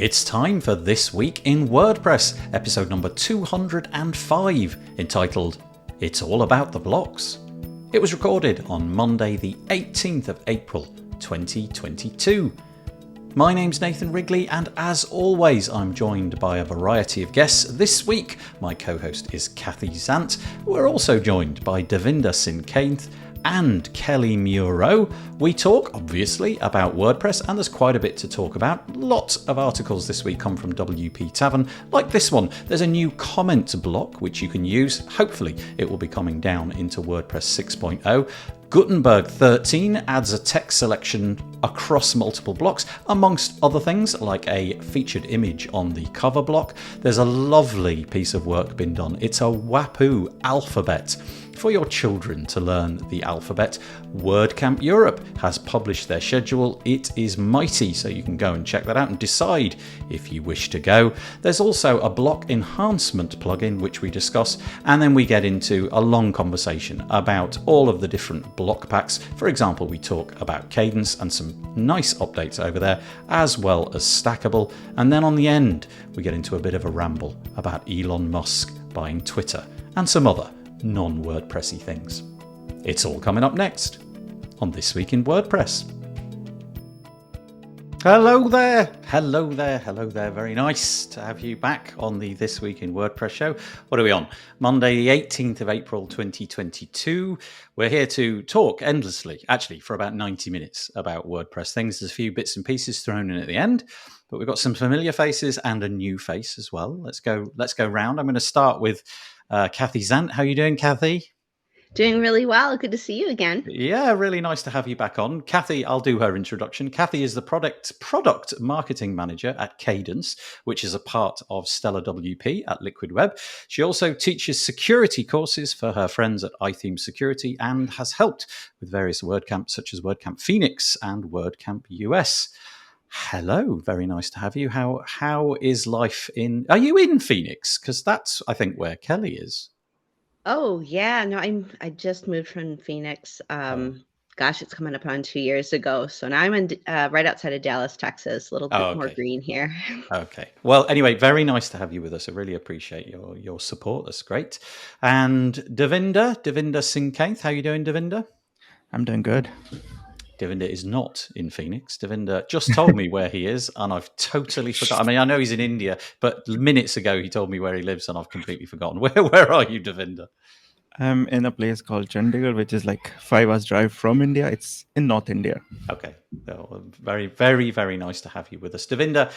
It's time for This Week in WordPress, episode number 205, entitled It's All About the Blocks. It was recorded on Monday the 18th of April 2022. My name's Nathan Wrigley, and as always I'm joined by a variety of guests. This week my co-host is Kathy Zant. We're also joined by Davinder Sinkaith and Kelly Muro. We talk, obviously, about WordPress, and there's quite a bit to talk about. Lots of articles this week come from WP Tavern, like this one. There's a new comment block which you can use. Hopefully it will be coming down into WordPress 6.0. Gutenberg 13 adds a text selection across multiple blocks, amongst other things like a featured image on the cover block. There's a lovely piece of work been done. It's a Wapu alphabet for your children to learn the alphabet. WordCamp Europe has published their schedule. It is mighty, so you can go and check that out and decide if you wish to go. There's also a block enhancement plugin which we discuss, and then we get into a long conversation about all of the different block packs. For example, we talk about Cadence and some nice updates over there, as well as Stackable. And then on the end, we get into a bit of a ramble about Elon Musk buying Twitter and some other non-WordPressy things. It's all coming up next on This Week in WordPress. Hello there. Very nice to have you back on the This Week in WordPress show. What are we on? Monday, the 18th of April, 2022. We're here to talk endlessly, actually, for about 90 minutes about WordPress things. There's a few bits and pieces thrown in at the end, but we've got some familiar faces and a new face as well. Let's go round. I'm going to start with Kathy Zant. How are you doing, Kathy? Doing really well. Good to see you again. Yeah, really nice to have you back on. Kathy, I'll do her introduction. Kathy is the product marketing manager at Cadence, which is a part of Stellar WP at Liquid Web. She also teaches security courses for her friends at iTheme Security and has helped with various WordCamps such as WordCamp Phoenix and WordCamp US. Hello, very nice to have you. How is life in... Are you in Phoenix? Because that's, I think, where Kelly is. Oh yeah, no, I just moved from Phoenix. Gosh, it's coming up on 2 years ago. So now I'm in right outside of Dallas, Texas. A little bit more green here. Okay. Well, anyway, very nice to have you with us. I really appreciate your support. That's great. And Davinder Sinkaith. How are you doing, Davinder? I'm doing good. Davinder is not in Phoenix. Davinder just told me where he is, and I've totally forgotten. I mean, I know he's in India, but minutes ago he told me where he lives, and I've completely forgotten. Where are you, Davinder? I'm in a place called Chandigarh, which is like 5 hours drive from India. It's in North India. Okay. Well, very, very, very nice to have you with us. Davinder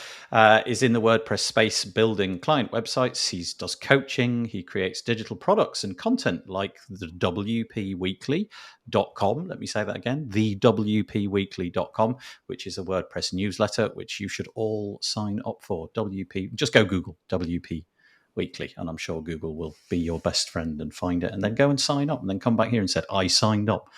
is in the WordPress space building client websites. He does coaching. He creates digital products and content like the WPweekly.com. Let me say that again. The WPweekly.com, which is a WordPress newsletter, which you should all sign up for. Just go Google WP Weekly, and I'm sure Google will be your best friend and find it, and then go and sign up, and then come back here and say, I signed up.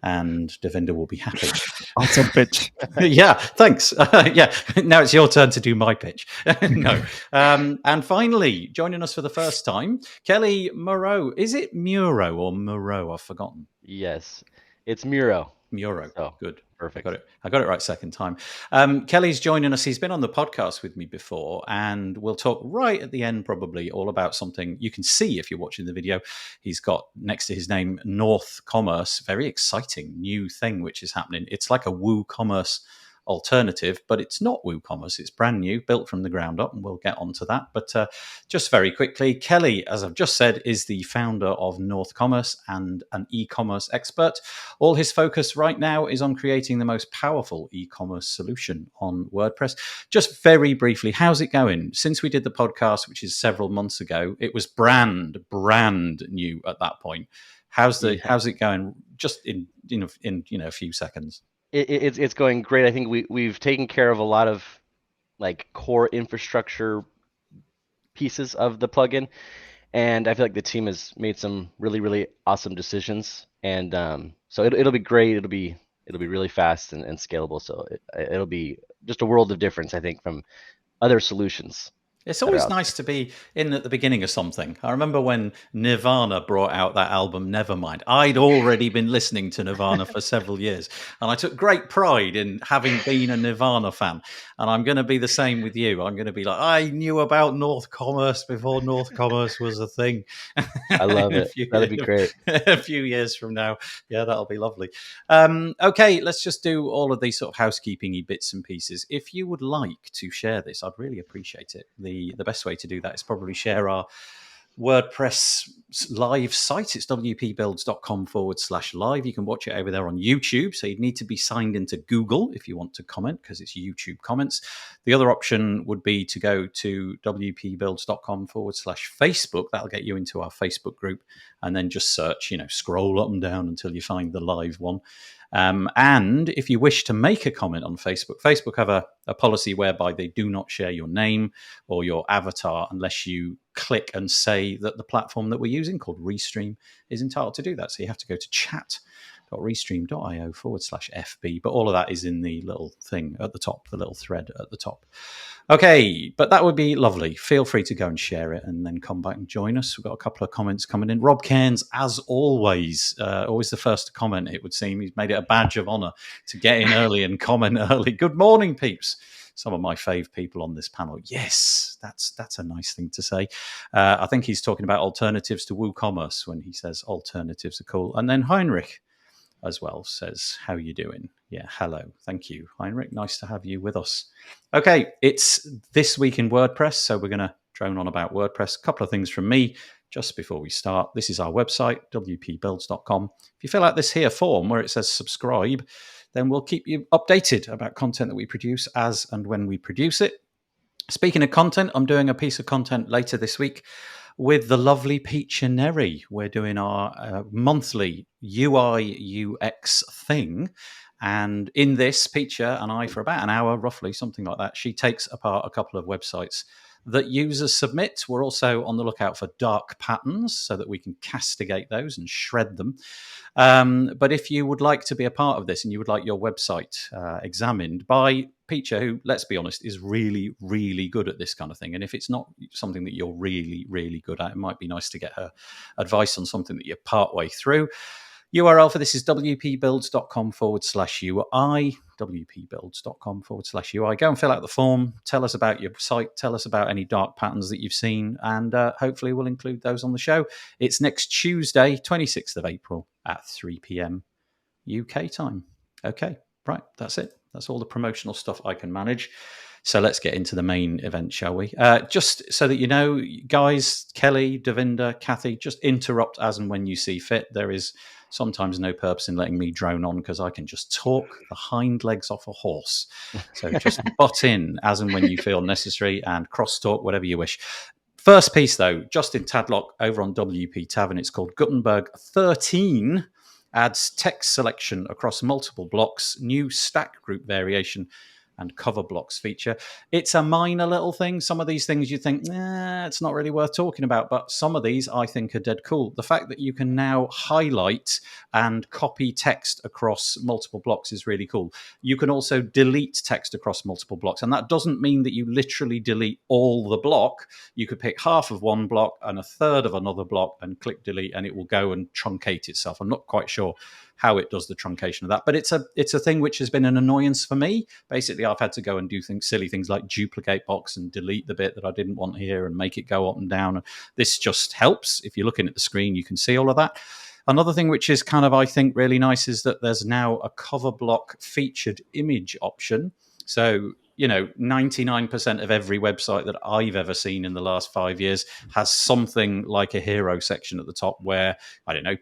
And Davinder will be happy. Awesome pitch. Yeah, thanks. Yeah, now it's your turn to do my pitch. No. And finally, joining us for the first time, Kelly Muro. Is it Muro or Muro? I've forgotten. Yes, it's Muro. Muro. Oh, good. Perfect. I got it right second time. Kelly's joining us. He's been on the podcast with me before, and we'll talk right at the end probably all about something you can see if you're watching the video. He's got next to his name North Commerce, very exciting new thing which is happening. It's like a WooCommerce alternative, but it's not WooCommerce. It's brand new, built from the ground up, and we'll get onto that. But just very quickly, Kelly, as I've just said, is the founder of North Commerce and an e-commerce expert. All his focus right now is on creating the most powerful e-commerce solution on WordPress. Just very briefly, how's it going? Since we did the podcast, which is several months ago, it was brand new at that point. How's it going? Just in a few seconds. It's going great. I think we've taken care of a lot of like core infrastructure pieces of the plugin, and I feel like the team has made some really awesome decisions. And so it'll be great. It'll be really fast and scalable. So it'll be just a world of difference, I think, from other solutions. It's always nice to be in at the beginning of something. I remember when Nirvana brought out that album, Nevermind. I'd already been listening to Nirvana for several years, and I took great pride in having been a Nirvana fan. And I'm going to be the same with you. I'm going to be like, I knew about North Commerce before North Commerce was a thing. I love it. That'd be great. A few years from now. Yeah, that'll be lovely. Okay, let's just do all of these sort of housekeeping-y bits and pieces. If you would like to share this, I'd really appreciate it. The best way to do that is probably share our WordPress live site. It's wpbuilds.com/live. You can watch it over there on YouTube. So you'd need to be signed into Google if you want to comment, because it's YouTube comments. The other option would be to go to wpbuilds.com/Facebook. That'll get you into our Facebook group, and then just search, scroll up and down until you find the live one. And if you wish to make a comment on Facebook have a policy whereby they do not share your name or your avatar unless you click and say that the platform that we're using, called Restream, is entitled to do that. So you have to go to chat.restream.io/FB. But all of that is in the little thing at the top, the little thread at the top. Okay, but that would be lovely. Feel free to go and share it and then come back and join us. We've got a couple of comments coming in. Rob Cairns, as always the first to comment, it would seem. He's made it a badge of honor to get in early and comment early. Good morning, peeps. Some of my fave people on this panel. Yes, that's a nice thing to say. I think he's talking about alternatives to WooCommerce when he says alternatives are cool. And then Heinrich as well says, how you doing? Yeah, hello. Thank you, Heinrich. Nice to have you with us. Okay, it's This Week in WordPress, so we're going to drone on about WordPress. A couple of things from me just before we start. This is our website, wpbuilds.com. If you fill out this here form where it says subscribe, then we'll keep you updated about content that we produce as and when we produce it. Speaking of content, I'm doing a piece of content later this week with the lovely Peacher Neri. We're doing our monthly UI UX thing. And in this, Peacher and I, for about an hour, roughly, something like that, she takes apart a couple of websites that users submit. We're also on the lookout for dark patterns so that we can castigate those and shred them. But if you would like to be a part of this and you would like your website examined by Peacher, who, let's be honest, is really, really good at this kind of thing. And if it's not something that you're really, really good at, it might be nice to get her advice on something that you're partway through. URL for this is wpbuilds.com/UI, wpbuilds.com/UI. Go and fill out the form. Tell us about your site. Tell us about any dark patterns that you've seen. And hopefully we'll include those on the show. It's next Tuesday, 26th of April at 3 p.m. UK time. Okay, right. That's it. That's all the promotional stuff I can manage. So let's get into the main event, shall we? Just so that you know, guys, Kelly, Devinder, Kathy, just interrupt as and when you see fit. There is sometimes no purpose in letting me drone on because I can just talk the hind legs off a horse. So just butt in as and when you feel necessary and cross-talk, whatever you wish. First piece, though, Justin Tadlock over on WP Tavern. It's called Gutenberg 13. Adds text selection across multiple blocks, new stack group variation, and cover blocks feature. It's a minor little thing. Some of these things you think, it's not really worth talking about, but some of these I think are dead cool. The fact that you can now highlight and copy text across multiple blocks is really cool. You can also delete text across multiple blocks, and that doesn't mean that you literally delete all the block. You could pick half of one block and a third of another block and click delete, and it will go and truncate itself. I'm not quite sure how it does the truncation of that, but it's a thing which has been an annoyance for me. Basically, I've had to go and do silly things like duplicate box and delete the bit that I didn't want here and make it go up and down. This just helps. If you're looking at the screen, you can see all of that. Another thing which is kind of, I think, really nice is that there's now a cover block featured image option. So, 99% of every website that I've ever seen in the last 5 years has something like a hero section at the top where,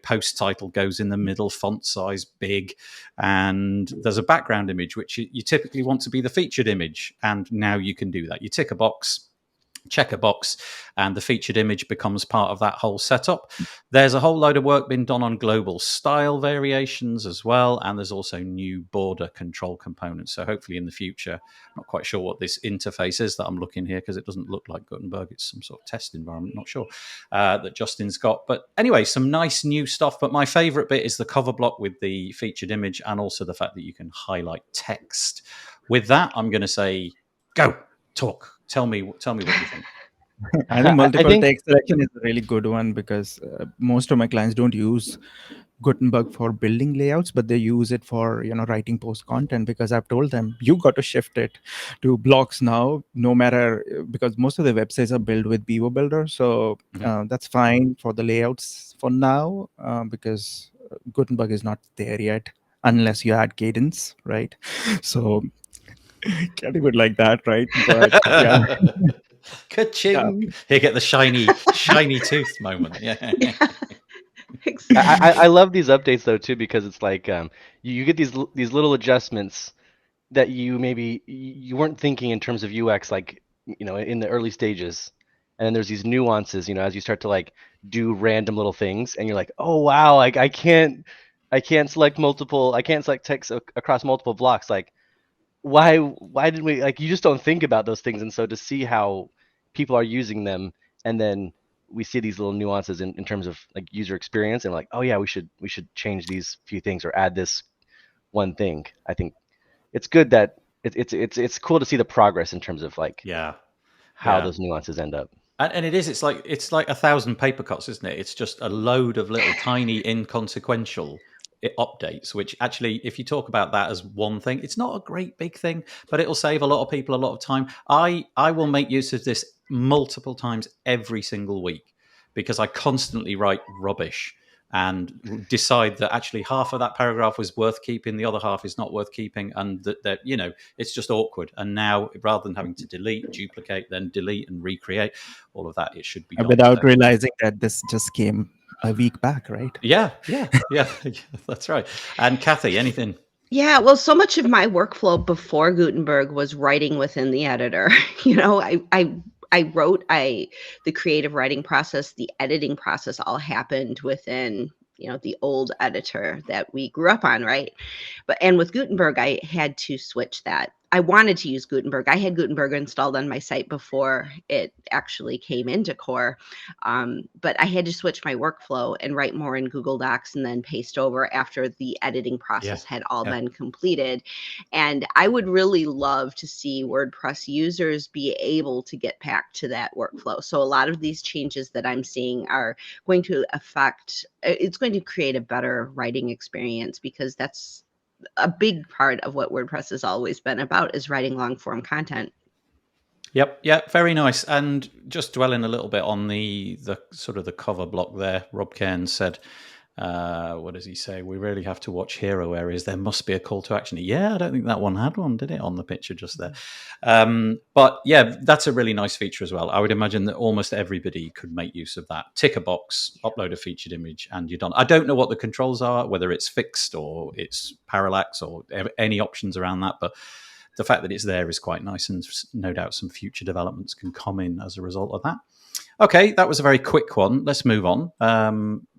post title goes in the middle, font size big, and there's a background image, which you typically want to be the featured image. And now you can do that. You tick a box, check a box, and the featured image becomes part of that whole setup. There's a whole load of work being done on global style variations as well, and there's also new border control components. So hopefully in the future, I'm not quite sure what this interface is that I'm looking here because it doesn't look like Gutenberg. It's some sort of test environment, not sure, that Justin's got. But anyway, some nice new stuff. But my favorite bit is the cover block with the featured image and also the fact that you can highlight text. With that, I'm going to say, go, talk. Tell me what you think. I think multiple think text selection is a really good one because most of my clients don't use Gutenberg for building layouts, but they use it for writing post content, because I've told them you got to shift it to blocks now, no matter, because most of the websites are built with Beaver Builder, so that's fine for the layouts for now, because Gutenberg is not there yet unless you add Cadence, right? So can't even like that, right? But yeah. Ka-ching! Here, get the shiny tooth moment. Yeah. I love these updates though too, because it's like you get these little adjustments that you weren't thinking in terms of UX, like in the early stages, and then there's these nuances, as you start to like do random little things, and you're like, oh wow, like I can't select text across multiple blocks, like why didn't we, like, you just don't think about those things, and so to see how people are using them, and then we see these little nuances in terms of like user experience, and like, oh yeah, we should change these few things or add this one thing. I think it's good that it's cool to see the progress in terms of like how those nuances end up. And it's like 1,000 paper cuts, isn't it? It's just a load of little tiny inconsequential updates, which actually, if you talk about that as one thing, it's not a great big thing, but it'll save a lot of people a lot of time. I will make use of this multiple times every single week, because I constantly write rubbish and decide that actually half of that paragraph was worth keeping, the other half is not worth keeping, and that it's just awkward. And now, rather than having to delete, duplicate, then delete and recreate all of that, it should be done without realizing that this just came a week back, right? Yeah, that's right. And Kathy, anything? Yeah, well, so much of my workflow before Gutenberg was writing within the editor. I wrote, the creative writing process, the editing process all happened within, the old editor that we grew up on, right? And with Gutenberg, I had to switch that. I wanted to use Gutenberg. I had Gutenberg installed on my site before it actually came into Core. But I had to switch my workflow and write more in Google Docs and then paste over after the editing process had all been completed. And I would really love to see WordPress users be able to get back to that workflow. So a lot of these changes that I'm seeing are going to it's going to create a better writing experience, because that's a big part of what WordPress has always been about, is writing long form content. Yep. Yeah. Very nice. And just dwelling a little bit on the sort of the cover block there, Rob Cairns said, what does he say? We really have to watch hero areas. There must be a call to action. Yeah, I don't think that one had one, did it, on the picture just there? But yeah, that's a really nice feature as well. I would imagine that almost everybody could make use of that. Tick a box, upload a featured image, and you're done. I don't know what the controls are, whether it's fixed or it's parallax or any options around that, but the fact that it's there is quite nice, and no doubt some future developments can come in as a result of that. Okay, that was a very quick one. Let's move on.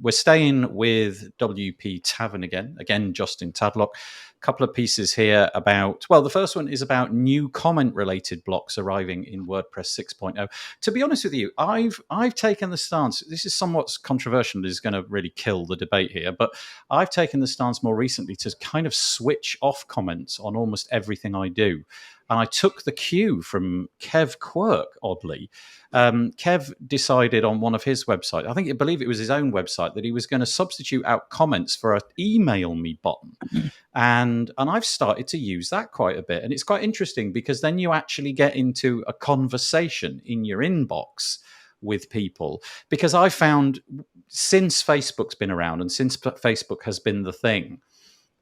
We're staying with WP Tavern again, Justin Tadlock. A couple of pieces here about, well, the first one is about new comment-related blocks arriving in WordPress 6.0. To be honest with you, I've taken the stance, this is somewhat controversial, this is going to really kill the debate here, but I've taken the stance more recently to kind of switch off comments on almost everything I do. And I took the cue from Kev Quirk, oddly. Kev decided on one of his websites, I believe it was his own website, that he was going to substitute out comments for an email me button. And I've started to use that quite a bit. And it's quite interesting, because then you actually get into a conversation in your inbox with people. Because I found, since Facebook's been around and since Facebook has been the thing,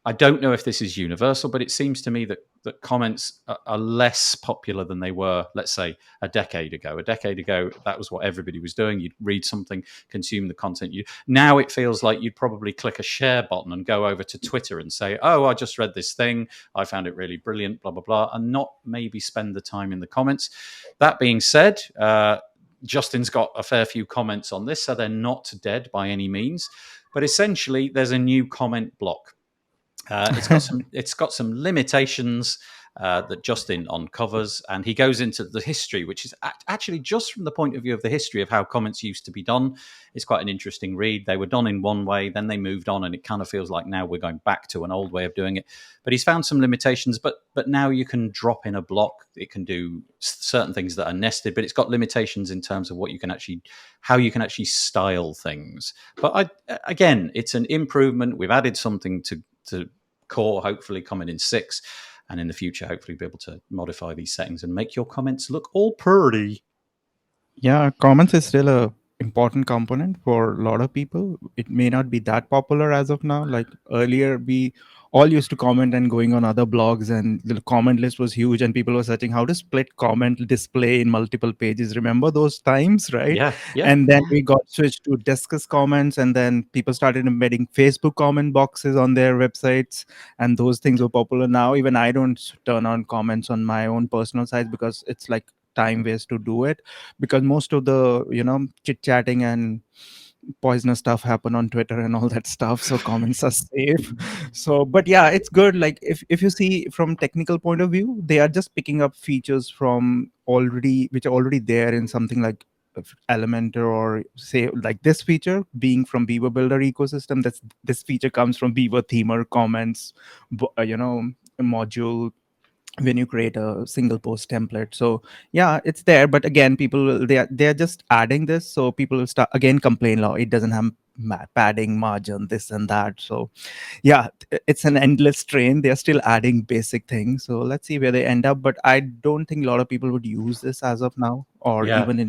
I don't know if this is universal, but it seems to me that comments are less popular than they were, let's say, a decade ago. A decade ago, that was what everybody was doing. You'd read something, consume the content. Now it feels like you'd probably click a share button and go over to Twitter and say, oh, I just read this thing, I found it really brilliant, blah, blah, blah, and not maybe spend the time in the comments. That being said, Justin's got a fair few comments on this, so they're not dead by any means. But essentially, there's a new comment block. It's got some limitations, that Justin uncovers, and he goes into the history, which is actually just from the point of view of the history of how comments used to be done. It's quite an interesting read. They were done in one way, then they moved on, and it kind of feels like now we're going back to an old way of doing it. But he's found some limitations, but now you can drop in a block. It can do certain things that are nested, but it's got limitations in terms of how you can actually style things. But again, it's an improvement. We've added something to core, hopefully coming in 6. And in the future, hopefully be able to modify these settings and make your comments look all pretty. Yeah, comments is still a important component for a lot of people. It may not be that popular as of now. Like earlier, we all used to comment and going on other blogs, and the comment list was huge, and people were searching how to split comment display in multiple pages. Remember those times, right? Yeah. And then we got switched to discuss comments, and then people started embedding Facebook comment boxes on their websites, and those things were popular. Now even I don't turn on comments on my own personal sites because it's like time waste to do it, because most of the chit chatting and poisonous stuff happen on Twitter and all that stuff, so comments are safe. So but yeah, it's good. Like if you see from technical point of view, they are just picking up features from which are already there in something like Elementor, or say like this feature being from Beaver Builder ecosystem. This feature comes from Beaver Themer comments module when you create a single post template. So yeah, it's there, but again, they're just adding this, so people will start again complain, it doesn't have padding, margin, this and that. So yeah, it's an endless train. They're still adding basic things, so let's see where they end up. But I don't think a lot of people would use this as of now, or even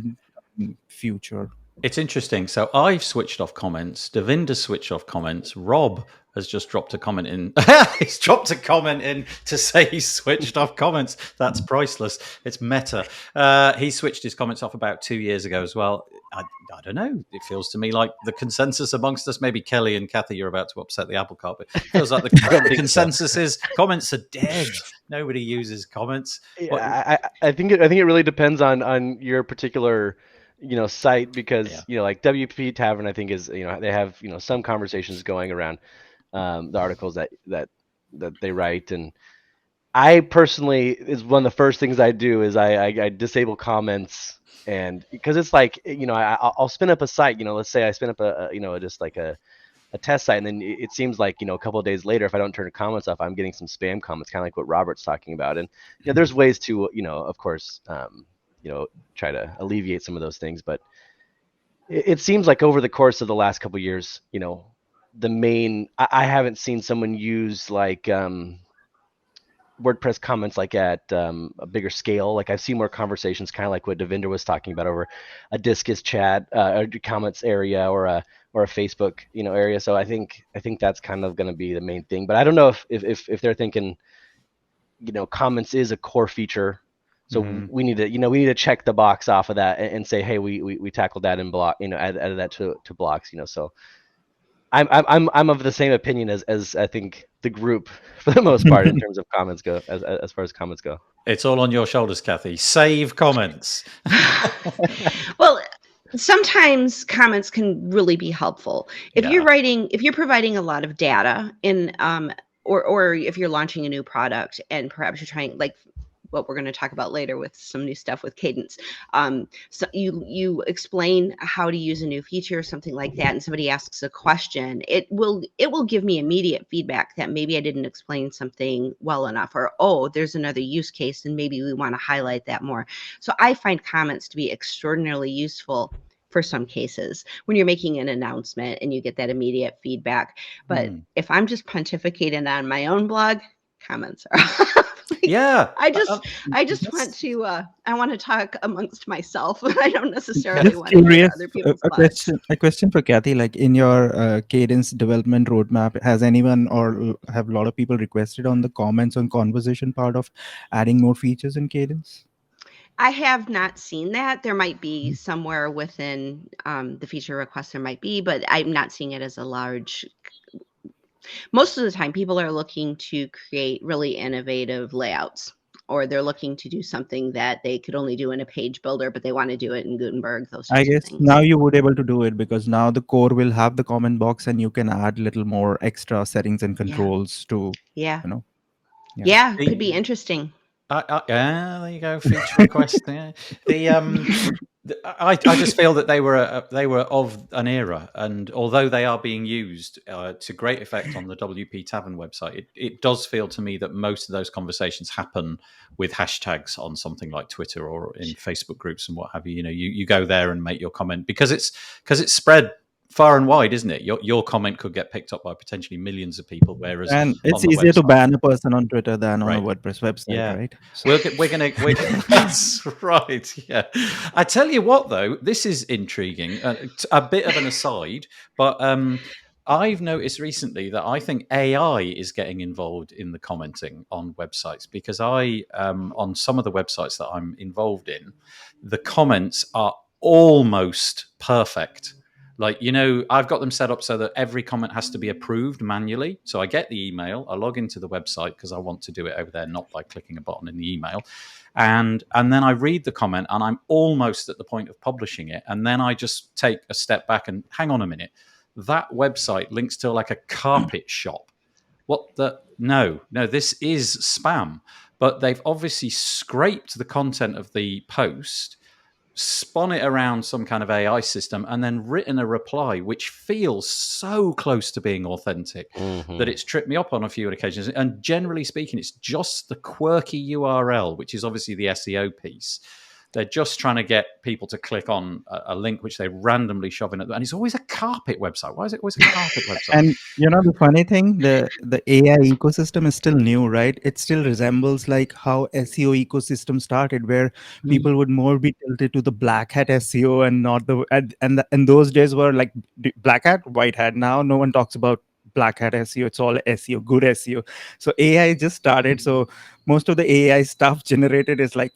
in future. It's interesting. So I've switched off comments. Devinder's switched off comments. Rob has just dropped a comment in. He's dropped a comment in to say he's switched off comments. That's priceless. It's meta. He switched his comments off about 2 years ago as well. I don't know. It feels to me like the consensus amongst us, maybe Kelly and Kathy, you're about to upset the apple cart, but it feels like the consensus is comments are dead. Nobody uses comments. Yeah, I think it really depends on your particular site, because like WP Tavern, I think is they have some conversations going around the articles that they write, and I personally, is one of the first things I do is I disable comments, and because it's like I'll spin up a site, let's say I spin up a just like a test site, and then it seems like a couple of days later, if I don't turn the comments off, I'm getting some spam comments, kind of like what Robert's talking about. And there's ways to of course try to alleviate some of those things, but it seems like over the course of the last couple of years, the main, I haven't seen someone use like WordPress comments like at a bigger scale. Like I've seen more conversations, kind of like what Devinder was talking about, over a Discus chat, or comments area, or a Facebook area. So I think that's kind of going to be the main thing. But I don't know if they're thinking comments is a core feature. So we need to check the box off of that and say, hey, we tackled that in block, added that to blocks, So I'm of the same opinion as I think the group for the most part in terms of comments go, as far as comments go. It's all on your shoulders, Kathy. Save comments. Well, sometimes comments can really be helpful if you're providing a lot of data in or if you're launching a new product and perhaps you're trying, like what we're going to talk about later with some new stuff with Cadence. So you explain how to use a new feature or something like that, and somebody asks a question, it will give me immediate feedback that maybe I didn't explain something well enough, or there's another use case and maybe we want to highlight that more. So I find comments to be extraordinarily useful for some cases when you're making an announcement and you get that immediate feedback. But if I'm just pontificating on my own blog, comments are Yeah, I just want to I want to talk amongst myself. I don't necessarily want to hear other people's a question for Kathy. Like in your Cadence development roadmap, has anyone or have a lot of people requested on the comments on conversation part of adding more features in Cadence? I have not seen that. There might be somewhere within the feature request, there might be, but I'm not seeing it as a large. Most of the time, people are looking to create really innovative layouts, or they're looking to do something that they could only do in a page builder, but they want to do it in Gutenberg. Those types I guess of things. now you would able to do it because now the core will have the comment box, and you can add little more extra settings and controls to. Yeah. Yeah. Yeah, could be interesting. There you go. Feature request. Yeah. I just feel that they were of an era, and although they are being used to great effect on the WP Tavern website, it does feel to me that most of those conversations happen with hashtags on something like Twitter or in Facebook groups and what have you. You go there and make your comment because it's spread far and wide, isn't it? Your comment could get picked up by potentially millions of people, whereas And on it's the easier to website, ban a person on Twitter than on a right? WordPress website, Yeah. right? We're gonna. That's right. Yeah. I tell you what, though, this is intriguing. A bit of an aside, but I've noticed recently that I think AI is getting involved in the commenting on websites because on some of the websites that I'm involved in, the comments are almost perfect. Like, I've got them set up so that every comment has to be approved manually. So I get the email, I log into the website because I want to do it over there, not by clicking a button in the email. And then I read the comment and I'm almost at the point of publishing it. And then I just take a step back and hang on a minute. That website links to like a carpet shop. What the? No, this is spam. But they've obviously scraped the content of the post, spun it around some kind of AI system, and then written a reply which feels so close to being authentic that it's tripped me up on a few occasions. And generally speaking, it's just the quirky URL, which is obviously the SEO piece. They're just trying to get people to click on a link which they randomly shove in at them. And it's always a carpet website. Why is it always a carpet website? And the funny thing, the AI ecosystem is still new, right? It still resembles like how SEO ecosystem started, where people would more be tilted to the black hat SEO and not and those days were like black hat, white hat. Now no one talks about black hat SEO. It's all SEO, good SEO. So AI just started. So most of the AI stuff generated is like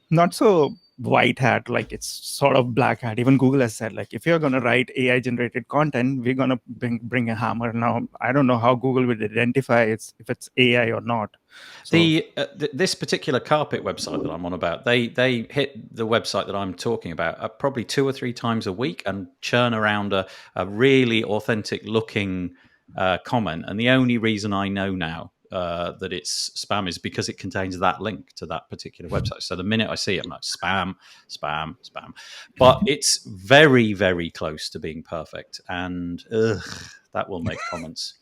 not so white hat, like it's sort of black hat. Even Google has said, like, if you're going to write AI generated content, we're going to bring a hammer. Now I don't know how Google would identify if it's AI or not. So this particular carpet website that I'm on about, they hit the website that I'm talking about probably 2 or 3 times a week and churn around a really authentic looking comment. And the only reason I know now that it's spam is because it contains that link to that particular website. So the minute I see it, I'm like, spam. But it's very, very close to being perfect. And that will make comments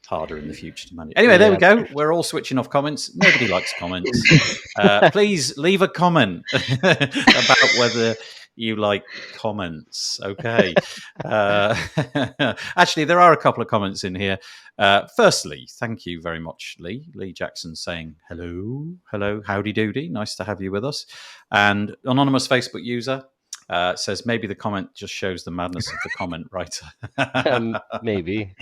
harder in the future to manage. Anyway, there we go. We're all switching off comments. Nobody likes comments. Please leave a comment about whether you like comments. Okay. Actually, there are a couple of comments in here. Firstly, thank you very much, Lee. Lee Jackson saying hello, howdy doody. Nice to have you with us. And anonymous Facebook user says maybe the comment just shows the madness of the comment writer. Maybe.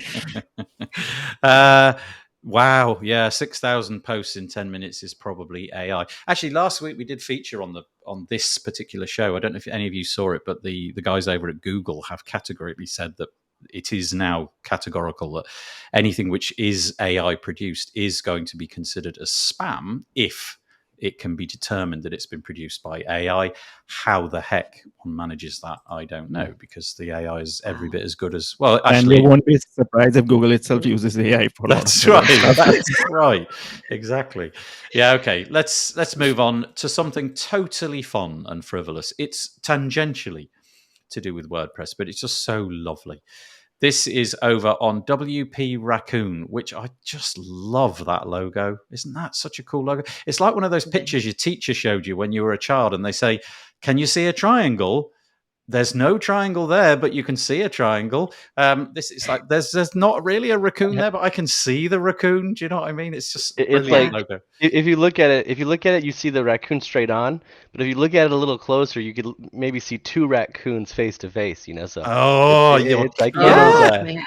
Wow, yeah, 6,000 posts in 10 minutes is probably AI. Actually, last week we did feature on this particular show. I don't know if any of you saw it, but the guys over at Google have categorically said that it is now categorical that anything which is AI produced is going to be considered as spam if it can be determined that it's been produced by AI. How the heck one manages that, I don't know, because the AI is every bit as good as, well, actually. And you won't be surprised if Google itself uses AI for That's right. That's right. Exactly. Yeah. Okay. Let's move on to something totally fun and frivolous. It's tangentially to do with WordPress, but it's just so lovely. This is over on WP Raccoon, which I just love that logo. Isn't that such a cool logo? It's like one of those pictures your teacher showed you when you were a child and they say, can you see a triangle? There's no triangle there, but you can see a triangle. This is like there's not really a raccoon there, but I can see the raccoon. Do you know what I mean? It's just It's brilliant like logo. if you look at it, you see the raccoon straight on. But if you look at it a little closer, you could maybe see 2 raccoons face to face. So Oh, it's like man.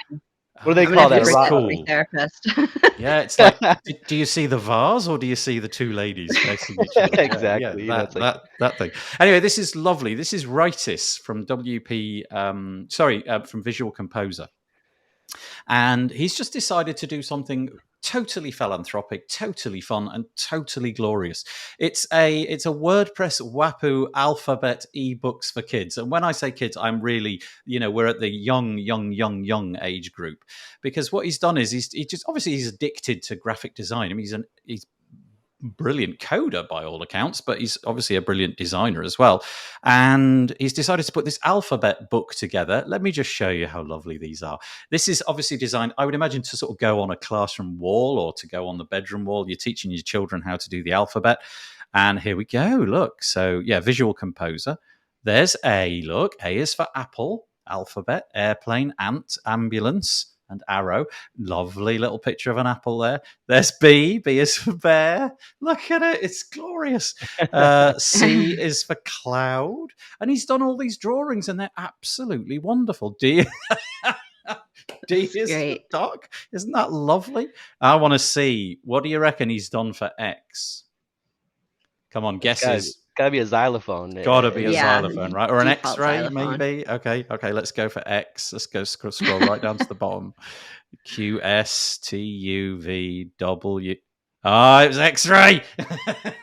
what do they I'm call gonna that? have to Cool. bring that to therapist. Yeah, it's like, do you see the vase or do you see the 2 ladies facing each other? Exactly. Yeah, that thing. Anyway, this is lovely. This is Ritis from WP. From Visual Composer. And he's just decided to do something totally philanthropic, totally fun, and totally glorious. It's a WordPress Wapu alphabet ebooks for kids. And when I say kids, I'm really, we're at the young age group, because what he's done is he's addicted to graphic design. I mean, he's brilliant coder by all accounts, but he's obviously a brilliant designer as well. And he's decided to put this alphabet book together. Let me just show you how lovely these are. This is obviously designed, I would imagine, to sort of go on a classroom wall or to go on the bedroom wall. You're teaching your children how to do the alphabet. And here we go. Look. So, yeah, Visual Composer. There's A. Look. A is for apple, alphabet, airplane, ant, ambulance, and arrow. Lovely little picture of an apple there. There's B. B is for bear. Look at it. It's glorious. C is for cloud. And he's done all these drawings, and they're absolutely wonderful. D is for duck. Isn't that lovely? I want to see. What do you reckon he's done for X? Come on, guesses. Gotta be a xylophone. Gotta be a xylophone, right? Or an default X-ray, xylophone. maybe. Okay. Let's go for X. Let's go scroll right down to the bottom. Q S T U V W. Oh, it was X-ray.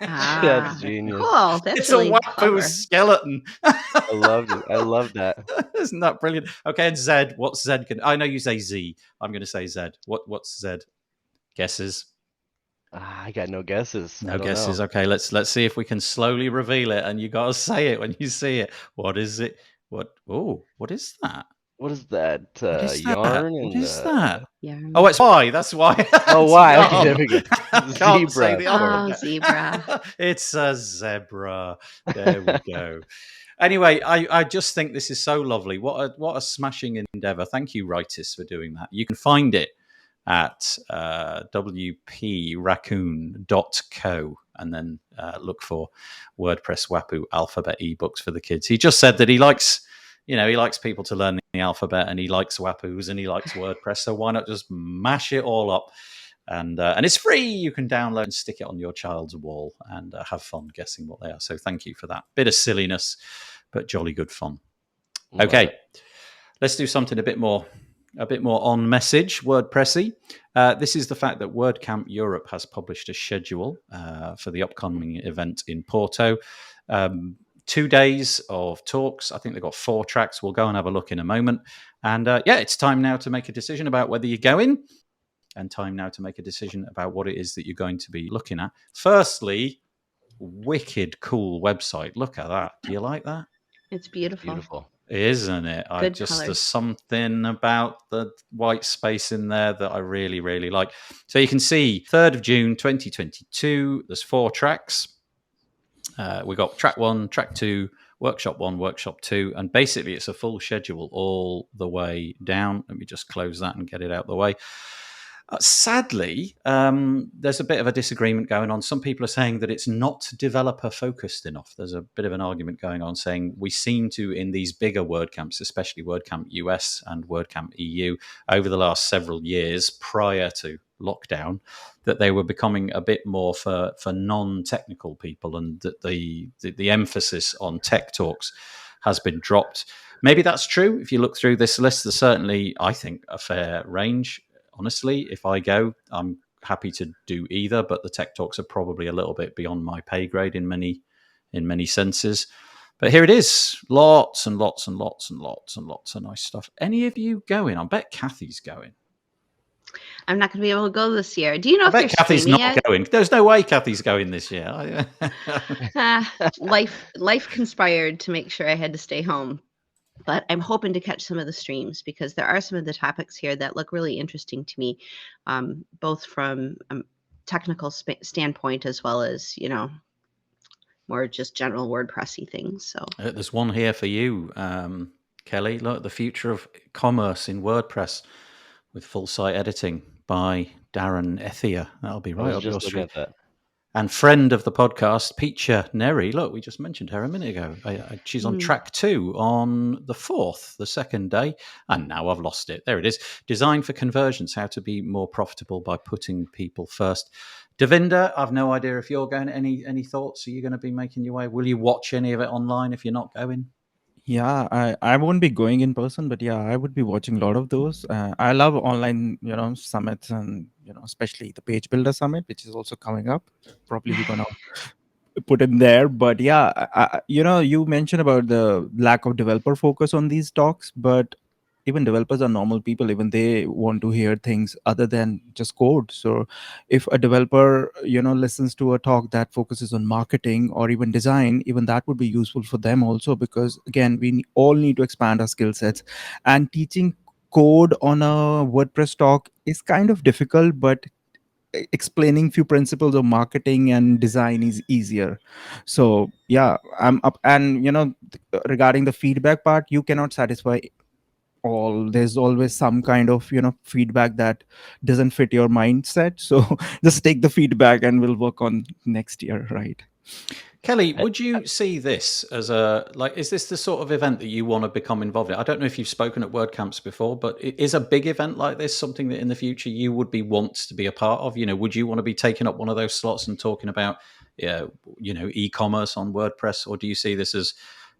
That's genius. Cool. That's It's really a Wapu clever. skeleton. I loved it. I love that. Isn't that brilliant? Okay, and Z. What's Z? I know you say Z. I'm going to say Z. What's Z? Guesses? I got no guesses. No guesses. Okay, let's see if we can slowly reveal it, and you got to say it when you see it. What is it? What is that? What is that? What is that? Yarn? What is that? Yeah. Oh, it's Y. That's why. Oh, why? Okay, there we go. Can't say the other one. Zebra. It's a zebra. There we go. Anyway, I just think this is so lovely. What a smashing endeavor. Thank you, Rightis, for doing that. You can find it at wpraccoon.co and then look for WordPress Wapu alphabet ebooks for the kids. He just said that he likes people to learn the alphabet, and he likes Wapus, and he likes WordPress. So why not just mash it all up? And it's free. You can download and stick it on your child's wall and have fun guessing what they are. So thank you for that. Bit of silliness, but jolly good fun. Okay, let's do something a bit more on message, WordPressy. This is the fact that WordCamp Europe has published a schedule for the upcoming event in Porto. 2 days of talks. I think they've got 4 tracks. We'll go and have a look in a moment. And it's time now to make a decision about whether you go in, and time now to make a decision about what it is that you're going to be looking at. Firstly, wicked cool website. Look at that. Do you like that? It's beautiful. Beautiful. Good Isn't it? colors. There's something about the white space in there that I really, really like. So you can see 3rd of June, 2022, there's 4 tracks. We got track 1, track 2, workshop 1, workshop 2, and basically it's a full schedule all the way down. Let me just close that and get it out the way. Sadly, there's a bit of a disagreement going on. Some people are saying that it's not developer focused enough. There's a bit of an argument going on saying we seem to, in these bigger WordCamps, especially WordCamp US and WordCamp EU, over the last several years prior to lockdown, that they were becoming a bit more for non-technical people, and that the emphasis on tech talks has been dropped. Maybe that's true. If you look through this list, there's certainly, I think, a fair range. Honestly, if I go, I'm happy to do either, but the tech talks are probably a little bit beyond my pay grade in many senses. But here it is. Lots and lots and lots and lots and lots of nice stuff. Any of you going? I bet Kathy's going. I'm not going to be able to go this year. Do you know I if they're bet Kathy's streaming not yet? going. There's no way Kathy's going this year. Life conspired to make sure I had to stay home. But I'm hoping to catch some of the streams, because there are some of the topics here that look really interesting to me, both from a technical standpoint as well as, more just general WordPressy things. So there's one here for you, Kelly. Look, the future of commerce in WordPress with full site editing by Darren Ethia. That'll be right up your street. At that. And friend of the podcast, Peacher Neri. Look, we just mentioned her a minute ago. She's on track 2 on the 4th, the second day. And now I've lost it. There it is. Design for conversions, how to be more profitable by putting people first. Devinder, I've no idea if you're going. Any thoughts? Are you going to be making your way? Will you watch any of it online if you're not going? Yeah, I won't be going in person, but yeah, I would be watching a lot of those. I love online, summits, and especially the Page Builder Summit, which is also coming up. Probably we're gonna put in there. But yeah, you mentioned about the lack of developer focus on these talks, but even developers are normal people. Even they want to hear things other than just code. So if a developer, listens to a talk that focuses on marketing or even design, even that would be useful for them also, because again, all need to expand our skill sets. And teaching code on a WordPress talk is kind of difficult, but explaining few principles of marketing and design is easier. So yeah, I'm up. And regarding the feedback part, you cannot satisfy all. There's always some kind of feedback that doesn't fit your mindset. So just take the feedback and we'll work on next year, right? Kelly, would you see this as is this the sort of event that you want to become involved in? I don't know if you've spoken at WordCamps before, but is a big event like this something that in the future you would want to be a part of? Would you want to be taking up one of those slots and talking about, e-commerce on WordPress, or do you see this as,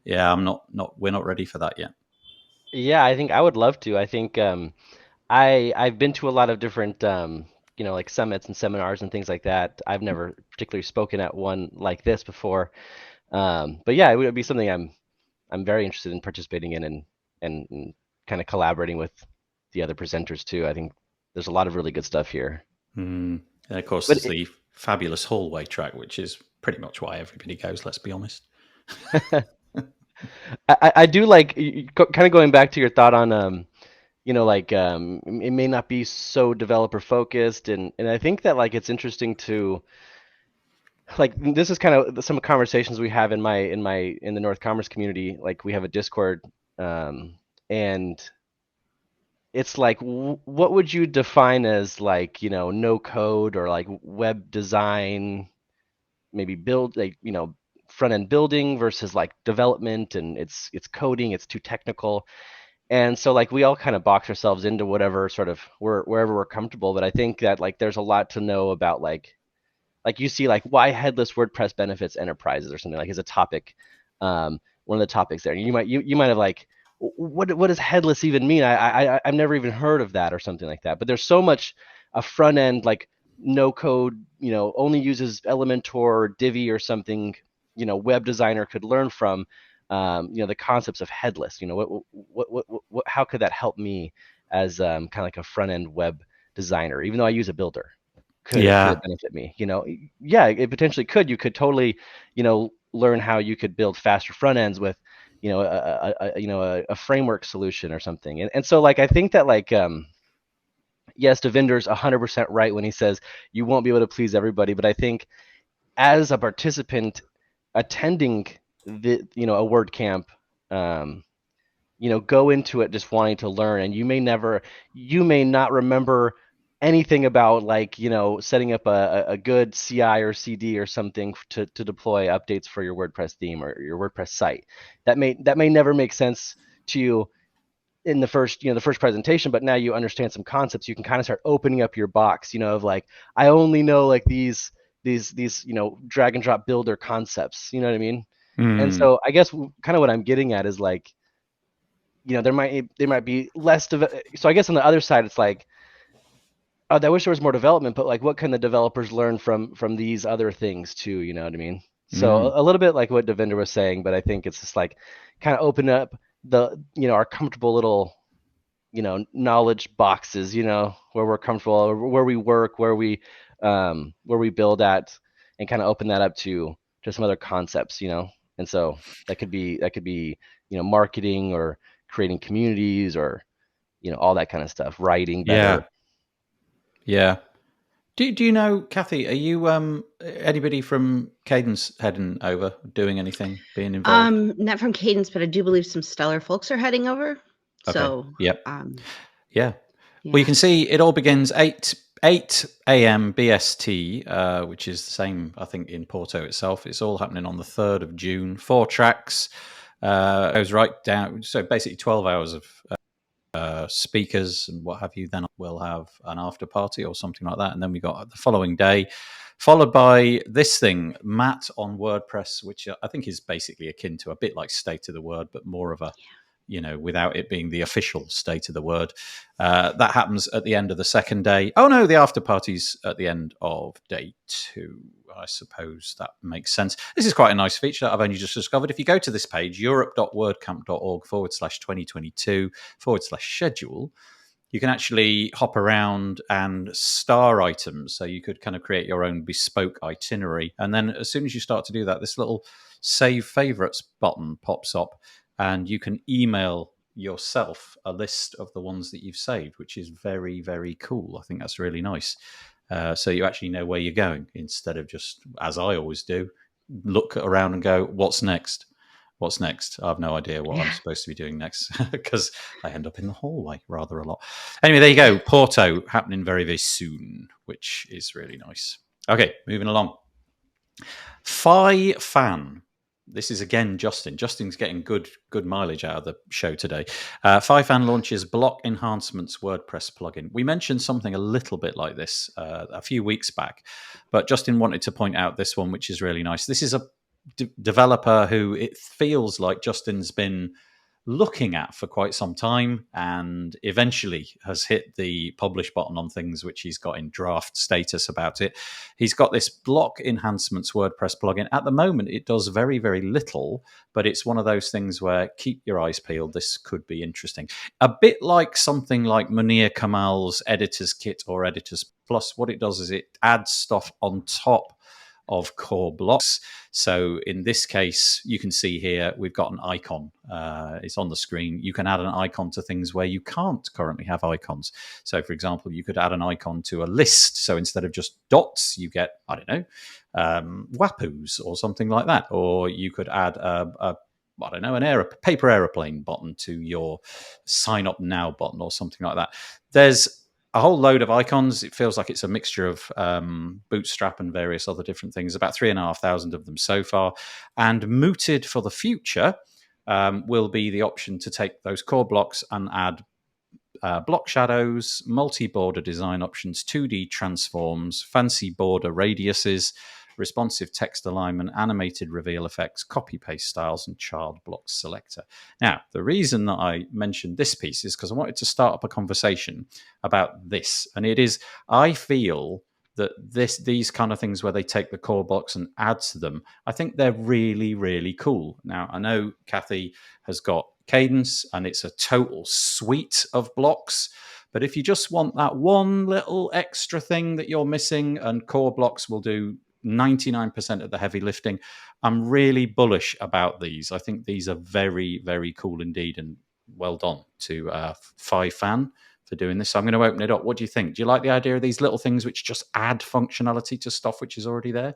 we're not ready for that yet? Yeah, I think I would love to. I think I've been to a lot of different like summits and seminars and things like that. I've never particularly spoken at one like this before. But yeah, it would be something I'm very interested in participating in, and kind of collaborating with the other presenters too. I think there's a lot of really good stuff here. And of course, But there's the fabulous hallway track, which is pretty much why everybody goes, let's be honest. I do like kind of going back to your thought on it may not be so developer focused, and I think that like it's interesting to like this is kind of some conversations we have in the North Commerce community. Like we have a Discord, and it's like what would you define as like no code or like web design, maybe build like front end building versus like development, and it's coding, it's too technical. And so like we all kind of box ourselves into whatever sort of wherever we're comfortable. But I think that like there's a lot to know about like you see like why headless WordPress benefits enterprises or something like is a topic, one of the topics there. You might have like what does headless even mean? I've never even heard of that or something like that. But there's so much a front end like no code, only uses Elementor or Divi or something, web designer could learn from. The concepts of headless. What how could that help me as kind of like a front end web designer, even though I use a builder? Could it benefit me? Yeah, it potentially could. You could totally, learn how you could build faster front ends with, a framework solution or something. And so like I think that like yes, Devinder's 100% right when he says you won't be able to please everybody, but I think as a participant attending a WordCamp, go into it just wanting to learn, and you may not remember anything about like setting up a good CI or CD or something to deploy updates for your WordPress theme or your WordPress site. That may never make sense to you in the first presentation, but now you understand some concepts. You can kind of start opening up your box, of like I only know like these drag and drop builder concepts. You know what I mean? And so I guess kind of what I'm getting at is like, there might be less so I guess on the other side it's like, oh, I wish there was more development, but like what can the developers learn from these other things too? You know what I mean? So a little bit like what Devinder was saying, but I think it's just like kind of open up the our comfortable little knowledge boxes, where we're comfortable, where we work, where we build at, and kind of open that up to some other concepts, and so that could be marketing or creating communities or all that kind of stuff, writing better. Yeah. Do you know, Kathy, are you anybody from Cadence heading over, doing anything, being involved? Not from Cadence, but I do believe some stellar folks are heading over. Okay. So yep. Yeah. Well, you can see it all begins 8 a.m. BST, which is the same, I think, in Porto itself. It's all happening on the 3rd of June. 4 tracks. Goes right down. So basically 12 hours of speakers and what have you. Then we'll have an after party or something like that. And then we got the following day, followed by this thing, Matt on WordPress, which I think is basically akin to a bit like State of the Word, but more of a, without it being the official State of the Word. That happens at the end of the second day. Oh no, the after party's at the end of day 2. I suppose that makes sense. This is quite a nice feature that I've only just discovered. If you go to this page, europe.wordcamp.org/2022/schedule, you can actually hop around and star items. So you could kind of create your own bespoke itinerary. And then as soon as you start to do that, this little save favorites button pops up, and you can email yourself a list of the ones that you've saved, which is very, very cool. I think that's really nice. So you actually know where you're going instead of just, as I always do, look around and go, what's next? What's next? I have no idea what I'm supposed to be doing next because I end up in the hallway rather a lot. Anyway, there you go. Porto happening very, very soon, which is really nice. Okay, moving along. Fifan. This is again Justin. Justin's getting good mileage out of the show today. Fifan launches block enhancements WordPress plugin. We mentioned something a little bit like this a few weeks back, but Justin wanted to point out this one, which is really nice. This is a developer who it feels like Justin's been looking at for quite some time and eventually has hit the publish button on things, which he's got in draft status about it. He's got this block enhancements WordPress plugin. At the moment, it does very, very little, but it's one of those things where keep your eyes peeled. This could be interesting. A bit like something like Munir Kamal's Editor's Kit or Editor's Plus. What it does is it adds stuff on top of core blocks. So in this case, you can see here, we've got an icon. It's on the screen. You can add an icon to things where you can't currently have icons. So for example, you could add an icon to a list. So instead of just dots, you get, I don't know, Wapus or something like that. Or you could add an paper aeroplane button to your sign up now button or something like that. There's a whole load of icons. It feels like it's a mixture of Bootstrap and various other different things, about 3,500 of them so far. And mooted for the future will be the option to take those core blocks and add block shadows, multi-border design options, 2D transforms, fancy border radiuses, responsive text alignment, animated reveal effects, copy-paste styles, and child block selector. Now, the reason that I mentioned this piece is because I wanted to start up a conversation about this. And it is, I feel that these kind of things where they take the core blocks and add to them, I think they're really, really cool. Now, I know Kathy has got Cadence, and it's a total suite of blocks. But if you just want that one little extra thing that you're missing, and core blocks will do 99% of the heavy lifting, I'm really bullish about these. I think these are very, very cool indeed, and well done to Fifan for doing this. So I'm going to open it up. What do you think? Do you like the idea of these little things which just add functionality to stuff which is already there?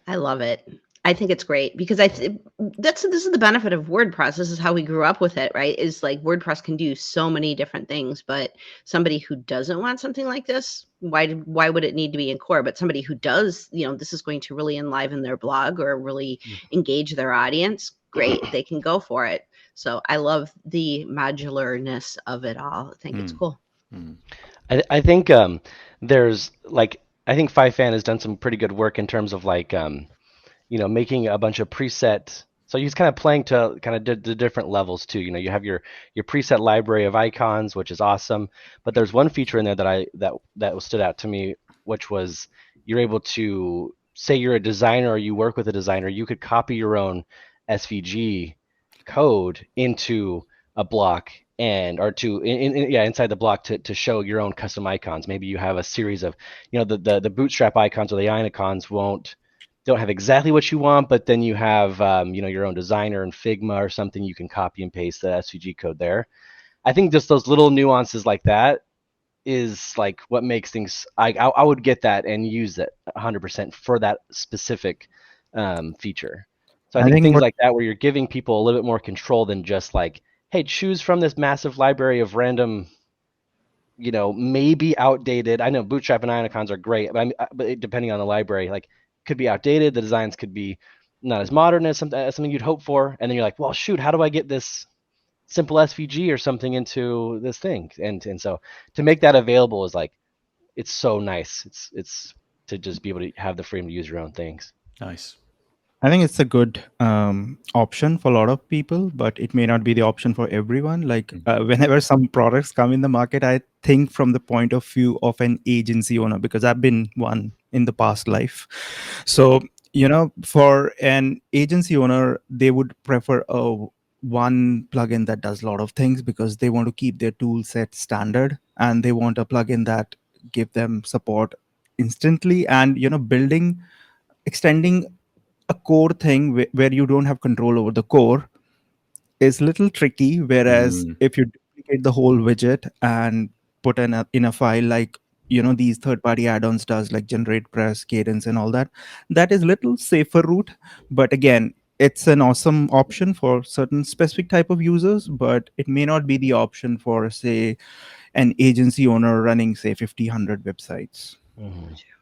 I love it. I think it's great because this is the benefit of WordPress. This is how we grew up with it, right? Is like WordPress can do so many different things, but somebody who doesn't want something like this, why would it need to be in core? But somebody who does, this is going to really enliven their blog or really engage their audience. Great, they can go for it. So I love the modularness of it all. I think it's cool. I think there's like, I think Fifan has done some pretty good work in terms of like, making a bunch of preset. So he's kind of playing to kind of the different levels too. You have your preset library of icons, which is awesome. But there's one feature in there that stood out to me, which was you're able to say you're a designer or you work with a designer. You could copy your own SVG code into a block inside the block to show your own custom icons. Maybe you have a series of, the Bootstrap icons or the icons don't have exactly what you want, but then you have your own designer in Figma or something. You can copy and paste the SVG code there. I think just those little nuances like that is like what makes things. I would get that and use it 100% for that specific feature. So I think things like that where you're giving people a little bit more control than just like, hey, choose from this massive library of random, maybe outdated. I know Bootstrap and icons are great, but depending on the library, like, could be outdated. The designs could be not as modern as something you'd hope for. And then you're like, well, shoot, how do I get this simple SVG or something into this thing? And so to make that available is like, it's so nice. It's to just be able to have the freedom to use your own things. Nice. I think it's a good option for a lot of people, but it may not be the option for everyone. Like whenever some products come in the market, I think from the point of view of an agency owner, because I've been one in the past life. So, for an agency owner, they would prefer a one plugin that does a lot of things because they want to keep their tool set standard, and they want a plugin that give them support instantly. And extending a core thing where you don't have control over the core is little tricky. Whereas Mm. if you duplicate the whole widget and put in a file, like these third party add-ons does, like Generate Press, Cadence, and all that, that is little safer route. But again, it's an awesome option for certain specific type of users, but it may not be the option for, say, an agency owner running, say, 50 100 websites.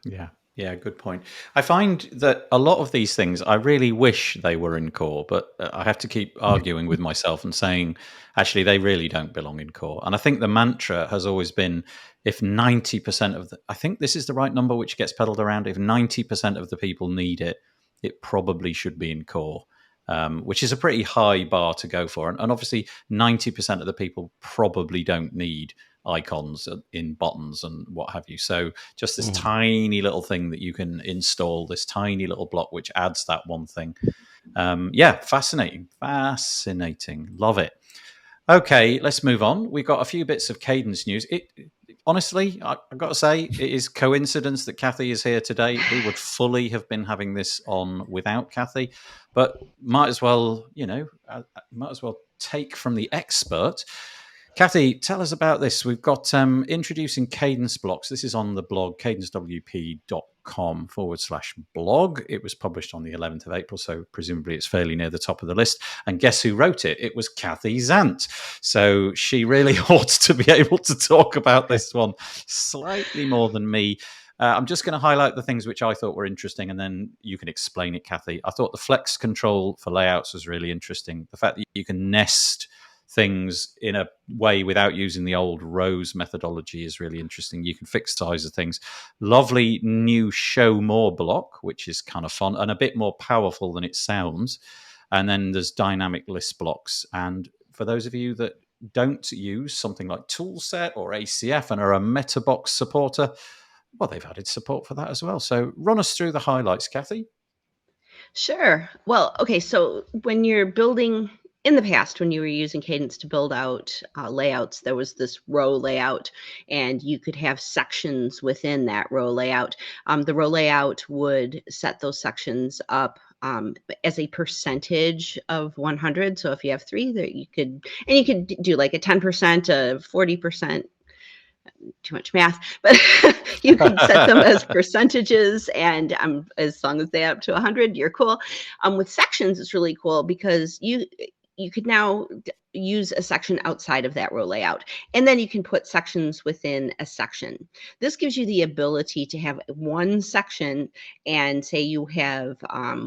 Yeah. Yeah, good point. I find that a lot of these things, I really wish they were in core, but I have to keep arguing with myself and saying, actually, they really don't belong in core. And I think the mantra has always been, if 90% of I think this is the right number which gets peddled around, if 90% of the people need it, it probably should be in core, which is a pretty high bar to go for. And obviously, 90% of the people probably don't need icons in buttons and what have you. So just this tiny little thing that you can install, this tiny little block which adds that one thing. Fascinating. Love it. Okay, let's move on. We've got a few bits of Cadence news. Honestly, I've got to say, it is coincidence that Kathy is here today. We would fully have been having this on without Kathy, but might as well take from the expert. Kathy, tell us about this. We've got introducing Cadence blocks. This is on the blog, cadencewp.com/blog. It was published on the 11th of April, so presumably it's fairly near the top of the list. And guess who wrote it? It was Kathy Zant. So she really ought to be able to talk about this one slightly more than me. I'm just going to highlight the things which I thought were interesting, and then you can explain it, Kathy. I thought the flex control for layouts was really interesting. The fact that you can nest things in a way without using the old rows methodology is really interesting. You can fix size of things. Lovely new show more block, which is kind of fun and a bit more powerful than it sounds. And then there's dynamic list blocks. And for those of you that don't use something like Toolset or ACF and are a Metabox supporter, well, they've added support for that as well. So run us through the highlights, Kathy. Sure. Well, okay. So when you're building, in the past, when you were using Cadence to build out layouts, there was this row layout, and you could have sections within that row layout. The row layout would set those sections up as a percentage of 100. So if you have 3, that you could do like a 10%, a 40%. Too much math, but you could set them as percentages, and as long as they add up to 100, you're cool. With sections, it's really cool because you could now use a section outside of that row layout, and then you can put sections within a section. This gives you the ability to have one section, and say you have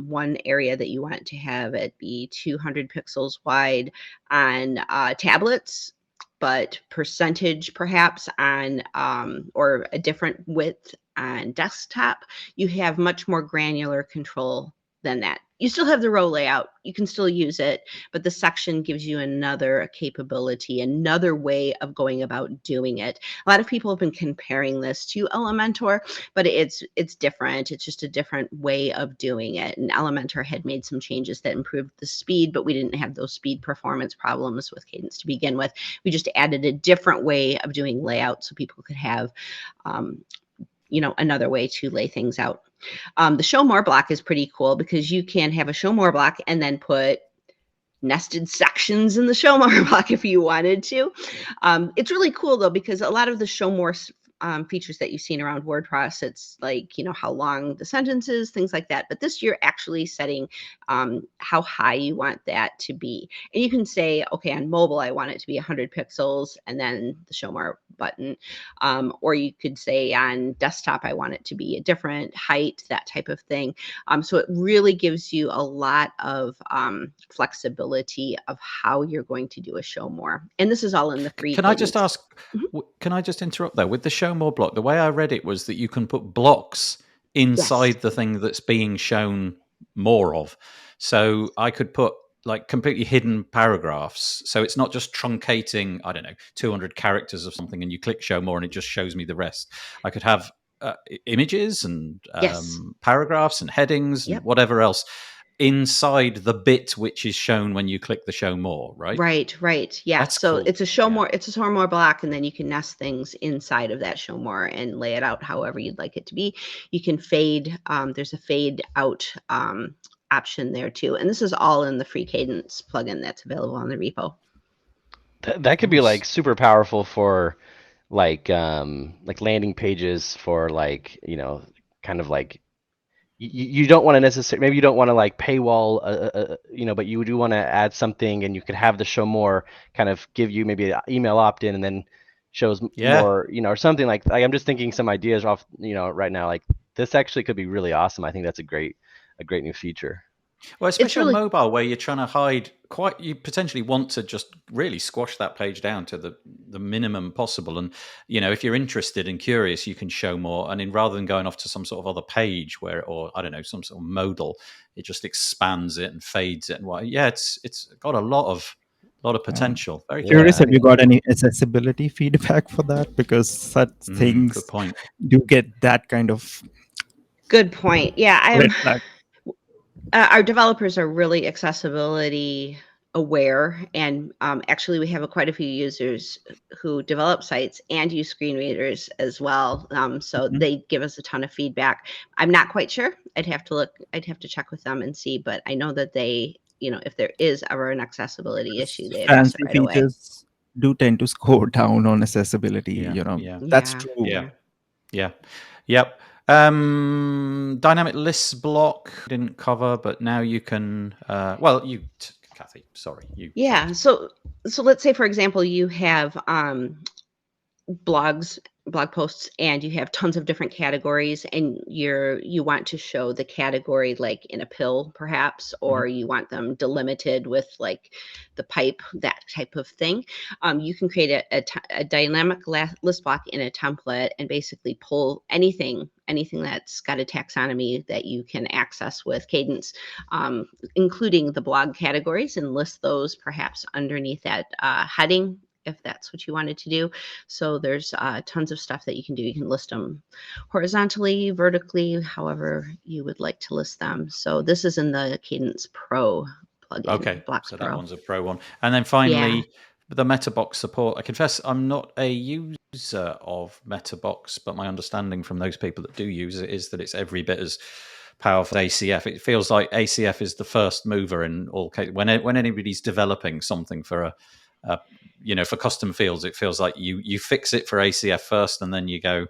one area that you want to have it be 200 pixels wide on tablets, but percentage perhaps on or a different width on desktop. You have much more granular control than that. You still have the row layout, you can still use it, but the section gives you another capability, another way of going about doing it. A lot of people have been comparing this to Elementor, but it's different. It's just a different way of doing it. And Elementor had made some changes that improved the speed, but we didn't have those speed performance problems with Cadence to begin with. We just added a different way of doing layout so people could have another way to lay things out. The show more block is pretty cool because you can have a show more block and then put nested sections in the show more block if you wanted to. It's really cool though, because a lot of the show more features that you've seen around WordPress, it's like, how long the sentence is, things like that. But this you're actually setting how high you want that to be. And you can say, okay, on mobile, I want it to be 100 pixels and then the show more button. Or you could say on desktop, I want it to be a different height, that type of thing. So it really gives you a lot of flexibility of how you're going to do a show more. And this is all in the free. Can I just ask, can I just interrupt there? With the show more block, the way I read it was that you can put blocks inside the thing that's being shown more of. So I could put like completely hidden paragraphs. So it's not just truncating, 200 characters of something and you click show more and it just shows me the rest. I could have images and Yes. paragraphs and headings and Yep. whatever else inside the bit which is shown when you click the show more, right? Right. Yeah. That's So cool. it's a show Yeah. more, it's a show more block, and then you can nest things inside of that show more and lay it out however you'd like it to be. You can fade. There's a fade out option there too, and this is all in the free Cadence plugin that's available on the repo. That could be Nice. like super powerful for like landing pages for like, kind of like you don't want to necessarily, maybe you don't want to like paywall, but you do want to add something, and you could have the show more kind of give you maybe an email opt-in and then shows Yeah. more, or something like I'm just thinking some ideas off, right now. Like this actually could be really awesome. I think that's a great new feature. Well, It's especially really on mobile where you're trying to hide you potentially want to just really squash that page down to the minimum possible. And, if you're interested and curious, you can show more. And rather than going off to some sort of other page or I don't know, some sort of modal, it just expands it and fades it. And it's got a lot of potential. Very Curious, Yeah. have you got any accessibility feedback for that? Because such good things point. do get that kind of good point. Yeah, red flag. our developers are really accessibility aware, and actually we have quite a few users who develop sites and use screen readers as well. So Mhm. they give us a ton of feedback. I'm not quite sure. I'd have to check with them and see, but I know that they, if there is ever an accessibility issue, they address it Fancy right away. features do tend to score down on accessibility. Yeah. That's Yeah. true. Yeah. Yep. Dynamic lists block didn't cover, but now you can. Kathy, sorry, you. Yeah. So let's say, for example, you have blog posts, and you have tons of different categories, and you want to show the category like in a pill perhaps, or you want them delimited with like the pipe, that type of thing. You can create a dynamic list block in a template and basically pull anything that's got a taxonomy that you can access with Cadence, including the blog categories, and list those perhaps underneath that heading, if that's what you wanted to do. So there's tons of stuff that you can do. You can list them horizontally, vertically, however you would like to list them. So this is in the Cadence Pro plugin. Okay, Blocks so Pro. that one's a pro one. And then finally, the Metabox support. I confess I'm not a user of Metabox, but my understanding from those people that do use it is that it's every bit as powerful as ACF. It feels like ACF is the first mover in all cases. When anybody's developing something for for custom fields, it feels like you fix it for ACF first, and then you go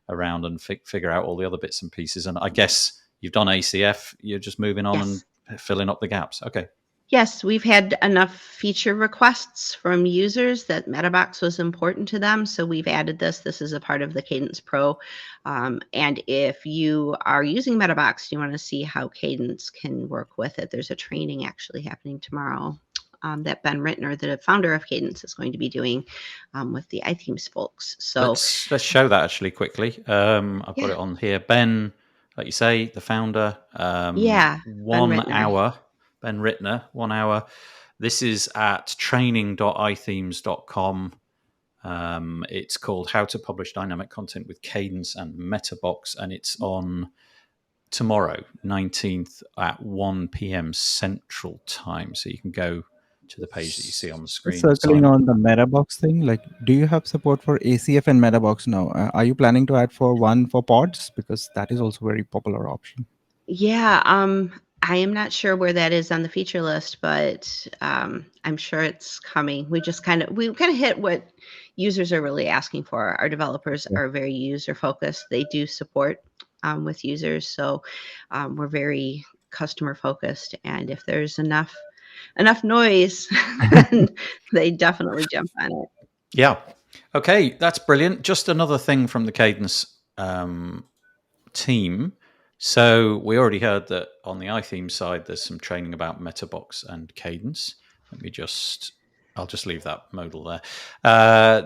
around and figure out all the other bits and pieces. And I guess you've done ACF, you're just moving on and filling up the gaps. Okay. Yes, we've had enough feature requests from users that Metabox was important to them, so we've added this. This is a part of the Cadence Pro. And if you are using Metabox, you want to see how Cadence can work with it, there's a training actually happening tomorrow that Ben Rittner, the founder of Cadence, is going to be doing with the iThemes folks. So let's show that actually quickly. I've got it on here. Ben, like you say, the founder. 1 hour. Ben Rittner, 1 hour. This is at training.ithemes.com. It's called How to Publish Dynamic Content with Cadence and Metabox, and it's on tomorrow, 19th at 1 p.m. Central Time. So you can go to the page that you see on the screen. Circling on the Metabox thing, like, do you have support for ACF and Metabox now? Are you planning to add one for pods? Because that is also a very popular option. Yeah, I am not sure where that is on the feature list, but I'm sure it's coming. We kind of hit what users are really asking for. Our developers are very user focused. They do support with users, so we're very customer focused. And if there's enough noise, then they definitely jump on it. Yeah. Okay, that's brilliant. Just another thing from the Cadence team. So we already heard that on the iTheme side, there's some training about Metabox and Cadence. I'll just leave that modal there.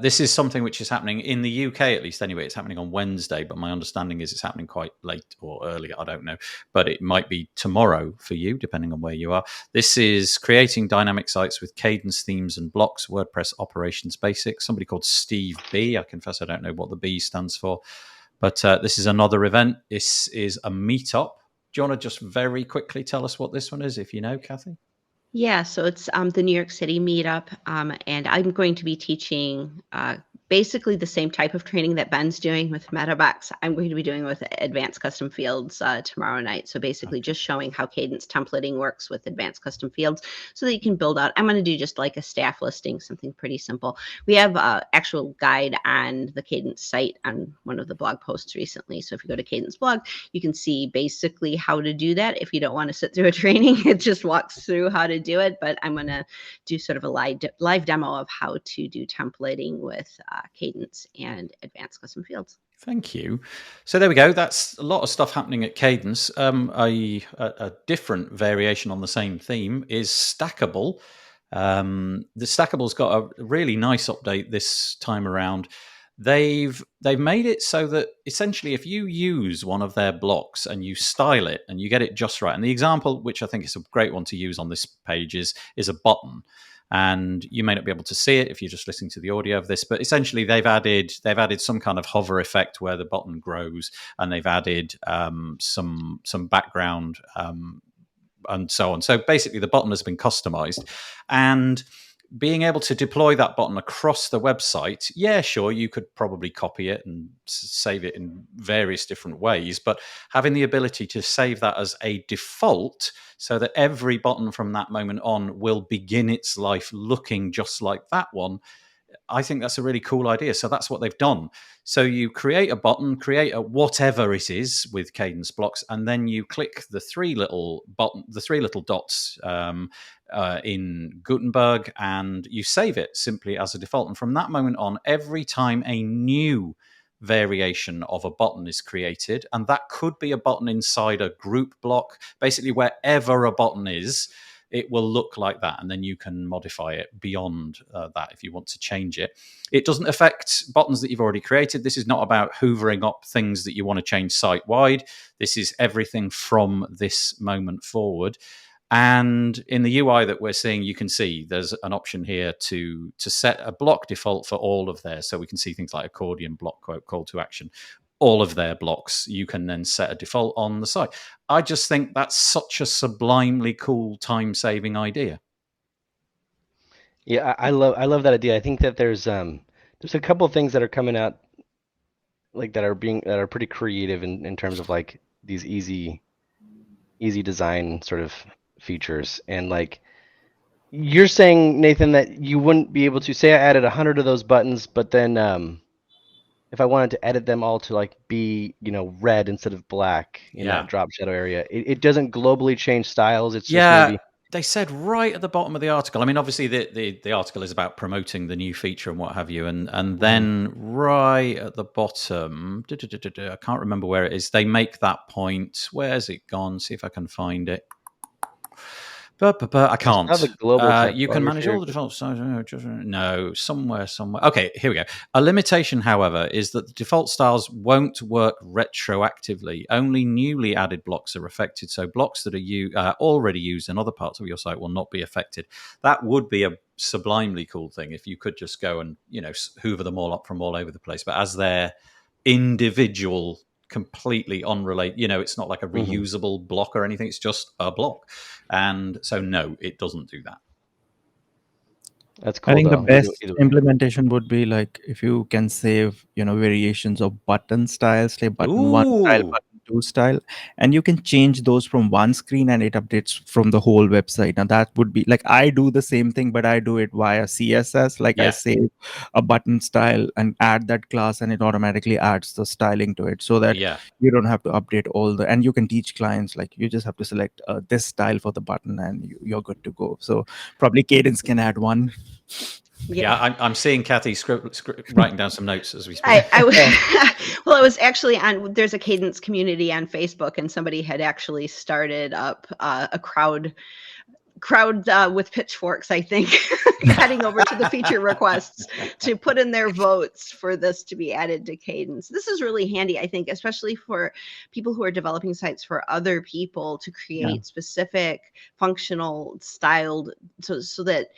This is something which is happening in the UK, at least anyway. It's happening on Wednesday, but my understanding is it's happening quite late or early. I don't know, but it might be tomorrow for you, depending on where you are. This is creating dynamic sites with Cadence themes and blocks, WordPress operations basics. Somebody called Steve B. I confess I don't know what the B stands for. But this is another event. This is a meetup. Do you want to just very quickly tell us what this one is, if you know, Kathy? Yeah, so it's the New York City meetup, and I'm going to be teaching basically the same type of training that Ben's doing with Metabox. I'm going to be doing with advanced custom fields tomorrow night. So basically just showing how Cadence templating works with advanced custom fields so that you can build out. I'm going to do just like a staff listing, something pretty simple. We have an actual guide on the Cadence site on one of the blog posts recently. So if you go to Cadence blog, you can see basically how to do that. If you don't want to sit through a training, it just walks through how to do it. But I'm going to do sort of a live demo of how to do templating with Cadence and advanced custom fields. Thank you. So there we go. That's a lot of stuff happening at Cadence. A different variation on the same theme is Stackable. The Stackable's got a really nice update this time around. They've made it so that essentially if you use one of their blocks and you style it and you get it just right, and the example, which I think is a great one to use on this page, is a button. And you may not be able to see it if you're just listening to the audio of this, but essentially they've added some kind of hover effect where the button grows, and they've added some background and so on. So basically, the button has been customized, and being able to deploy that button across the website, yeah, sure, you could probably copy it and save it in various different ways, but having the ability to save that as a default so that every button from that moment on will begin its life looking just like that one, I think that's a really cool idea. So that's what they've done. So you create a button, create a whatever it is with Cadence blocks, and then you click the three little dots in Gutenberg, and you save it simply as a default. And from that moment on, every time a new variation of a button is created, and that could be a button inside a group block, basically wherever a button is, it will look like that, and then you can modify it beyond that if you want to change it. It doesn't affect buttons that you've already created. This is not about hoovering up things that you want to change site-wide. This is everything from this moment forward. And in the UI that we're seeing, you can see there's an option here to set a block default for all of theirs. So we can see things like accordion, block quote, call to action. All of their blocks, you can then set a default on the site. I just think that's such a sublimely cool time-saving idea. Yeah, I love that idea. I think that there's a couple of things that are coming out like that are pretty creative in terms of like these easy design sort of features. And like you're saying, Nathan, that you wouldn't be able to say I added 100 of those buttons, but then if I wanted to edit them all to like be, red instead of black in that drop shadow area, it doesn't globally change styles. It's just maybe. They said right at the bottom of the article. I mean, obviously the article is about promoting the new feature and what have you, and then right at the bottom, I can't remember where it is. They make that point. Where's it gone? See if I can find it. I can't. You can manage all the default styles. No, somewhere. Okay, here we go. A limitation, however, is that the default styles won't work retroactively. Only newly added blocks are affected. So blocks that are already used in other parts of your site will not be affected. That would be a sublimely cool thing if you could just go and hoover them all up from all over the place. But as they're individual, completely unrelated, it's not like a reusable block or anything, it's just a block, and so no, it doesn't do that. That's cool. I think though. the best implementation would be like if you can save variations of button styles, like button 1 style, button 2 style, and you can change those from one screen and it updates from the whole website. Now that would be like, I do the same thing, but I do it via CSS. Like I save a button style and add that class, and it automatically adds the styling to it, so that you don't have to update and you can teach clients like you just have to select this style for the button and you're good to go. So probably Cadence can add one. Yeah, I'm seeing Kathy writing down some notes as we speak. Well, it was actually there's a Cadence community on Facebook, and somebody had actually started up a crowd with pitchforks, I think, heading over to the feature requests to put in their votes for this to be added to Cadence. This is really handy, I think, especially for people who are developing sites for other people to create specific functional styled so that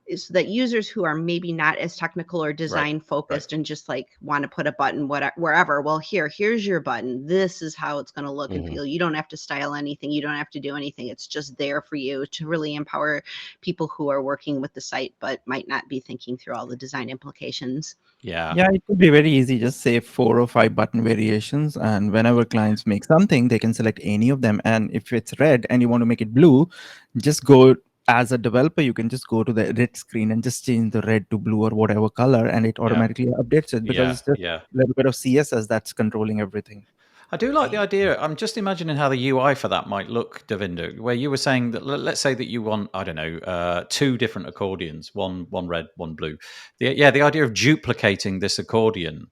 is that users who are maybe not as technical or design focused and just like want to put a button wherever, well, here's your button. This is how it's going to look and feel. You don't have to style anything. You don't have to do anything. It's just there for you to really empower people who are working with the site but might not be thinking through all the design implications. Yeah, it could be very easy. Just say 4 or 5 button variations, and whenever clients make something, they can select any of them. And if it's red and you want to make it blue, just go, as a developer, you can just go to the edit screen and just change the red to blue or whatever color, and it automatically updates it, because it's just a little bit of CSS that's controlling everything. I do like the idea. I'm just imagining how the UI for that might look, Devinder, where you were saying that, let's say that you want, I don't know, 2 different accordions, one red, one blue. The idea of duplicating this accordion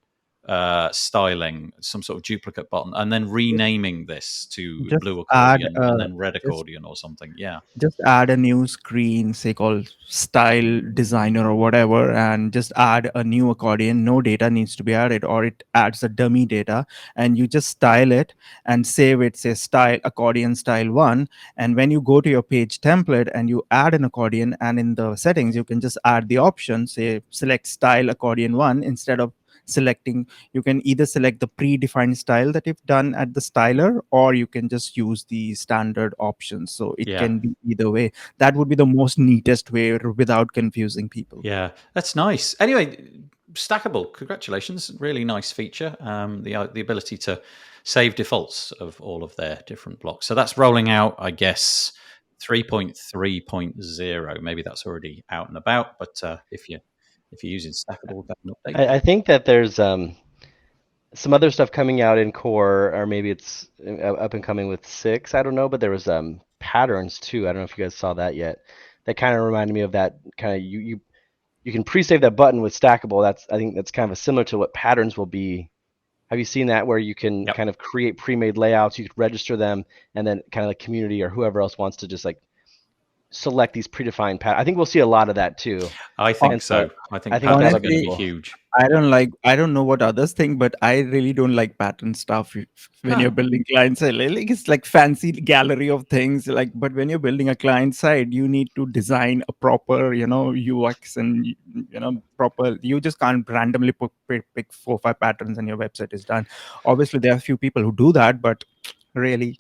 styling, some sort of duplicate button, and then renaming this to Just blue add accordion and then red accordion or something. Yeah. Just add a new screen, say called style designer or whatever, and just add a new accordion. No data needs to be added, or it adds a dummy data, and you just style it and save it, say style accordion style 1. And when you go to your page template and you add an accordion, and in the settings you can just add the option, say select style accordion 1, instead of selecting, you can either select the predefined style that you've done at the styler, or you can just use the standard options. So it can be either way. That would be the most neatest way without confusing people. Yeah, that's nice. Anyway, Stackable, congratulations. Really nice feature. The ability to save defaults of all of their different blocks. So that's rolling out, I guess, 3.3.0. Maybe that's already out and about, but if you're using Stackable, get an update. I think that there's some other stuff coming out in core, or maybe it's up and coming with 6. I don't know, but there was patterns too. I don't know if you guys saw that yet. That kind of reminded me of that kind of you can pre-save that button with Stackable. I think that's kind of similar to what patterns will be. Have you seen that, where you can kind of create pre-made layouts? You could register them, and then kind of like community or whoever else wants to just like select these predefined patterns. I think we'll see a lot of that too. I think so. I think that'll patterns are going to be be huge. I don't know what others think, but I really don't like pattern stuff when you're building client side. Like, it's like fancy gallery of things. Like, but when you're building a client side, you need to design a proper, UX and proper. You just can't randomly pick 4 or 5 patterns and your website is done. Obviously, there are a few people who do that, but really.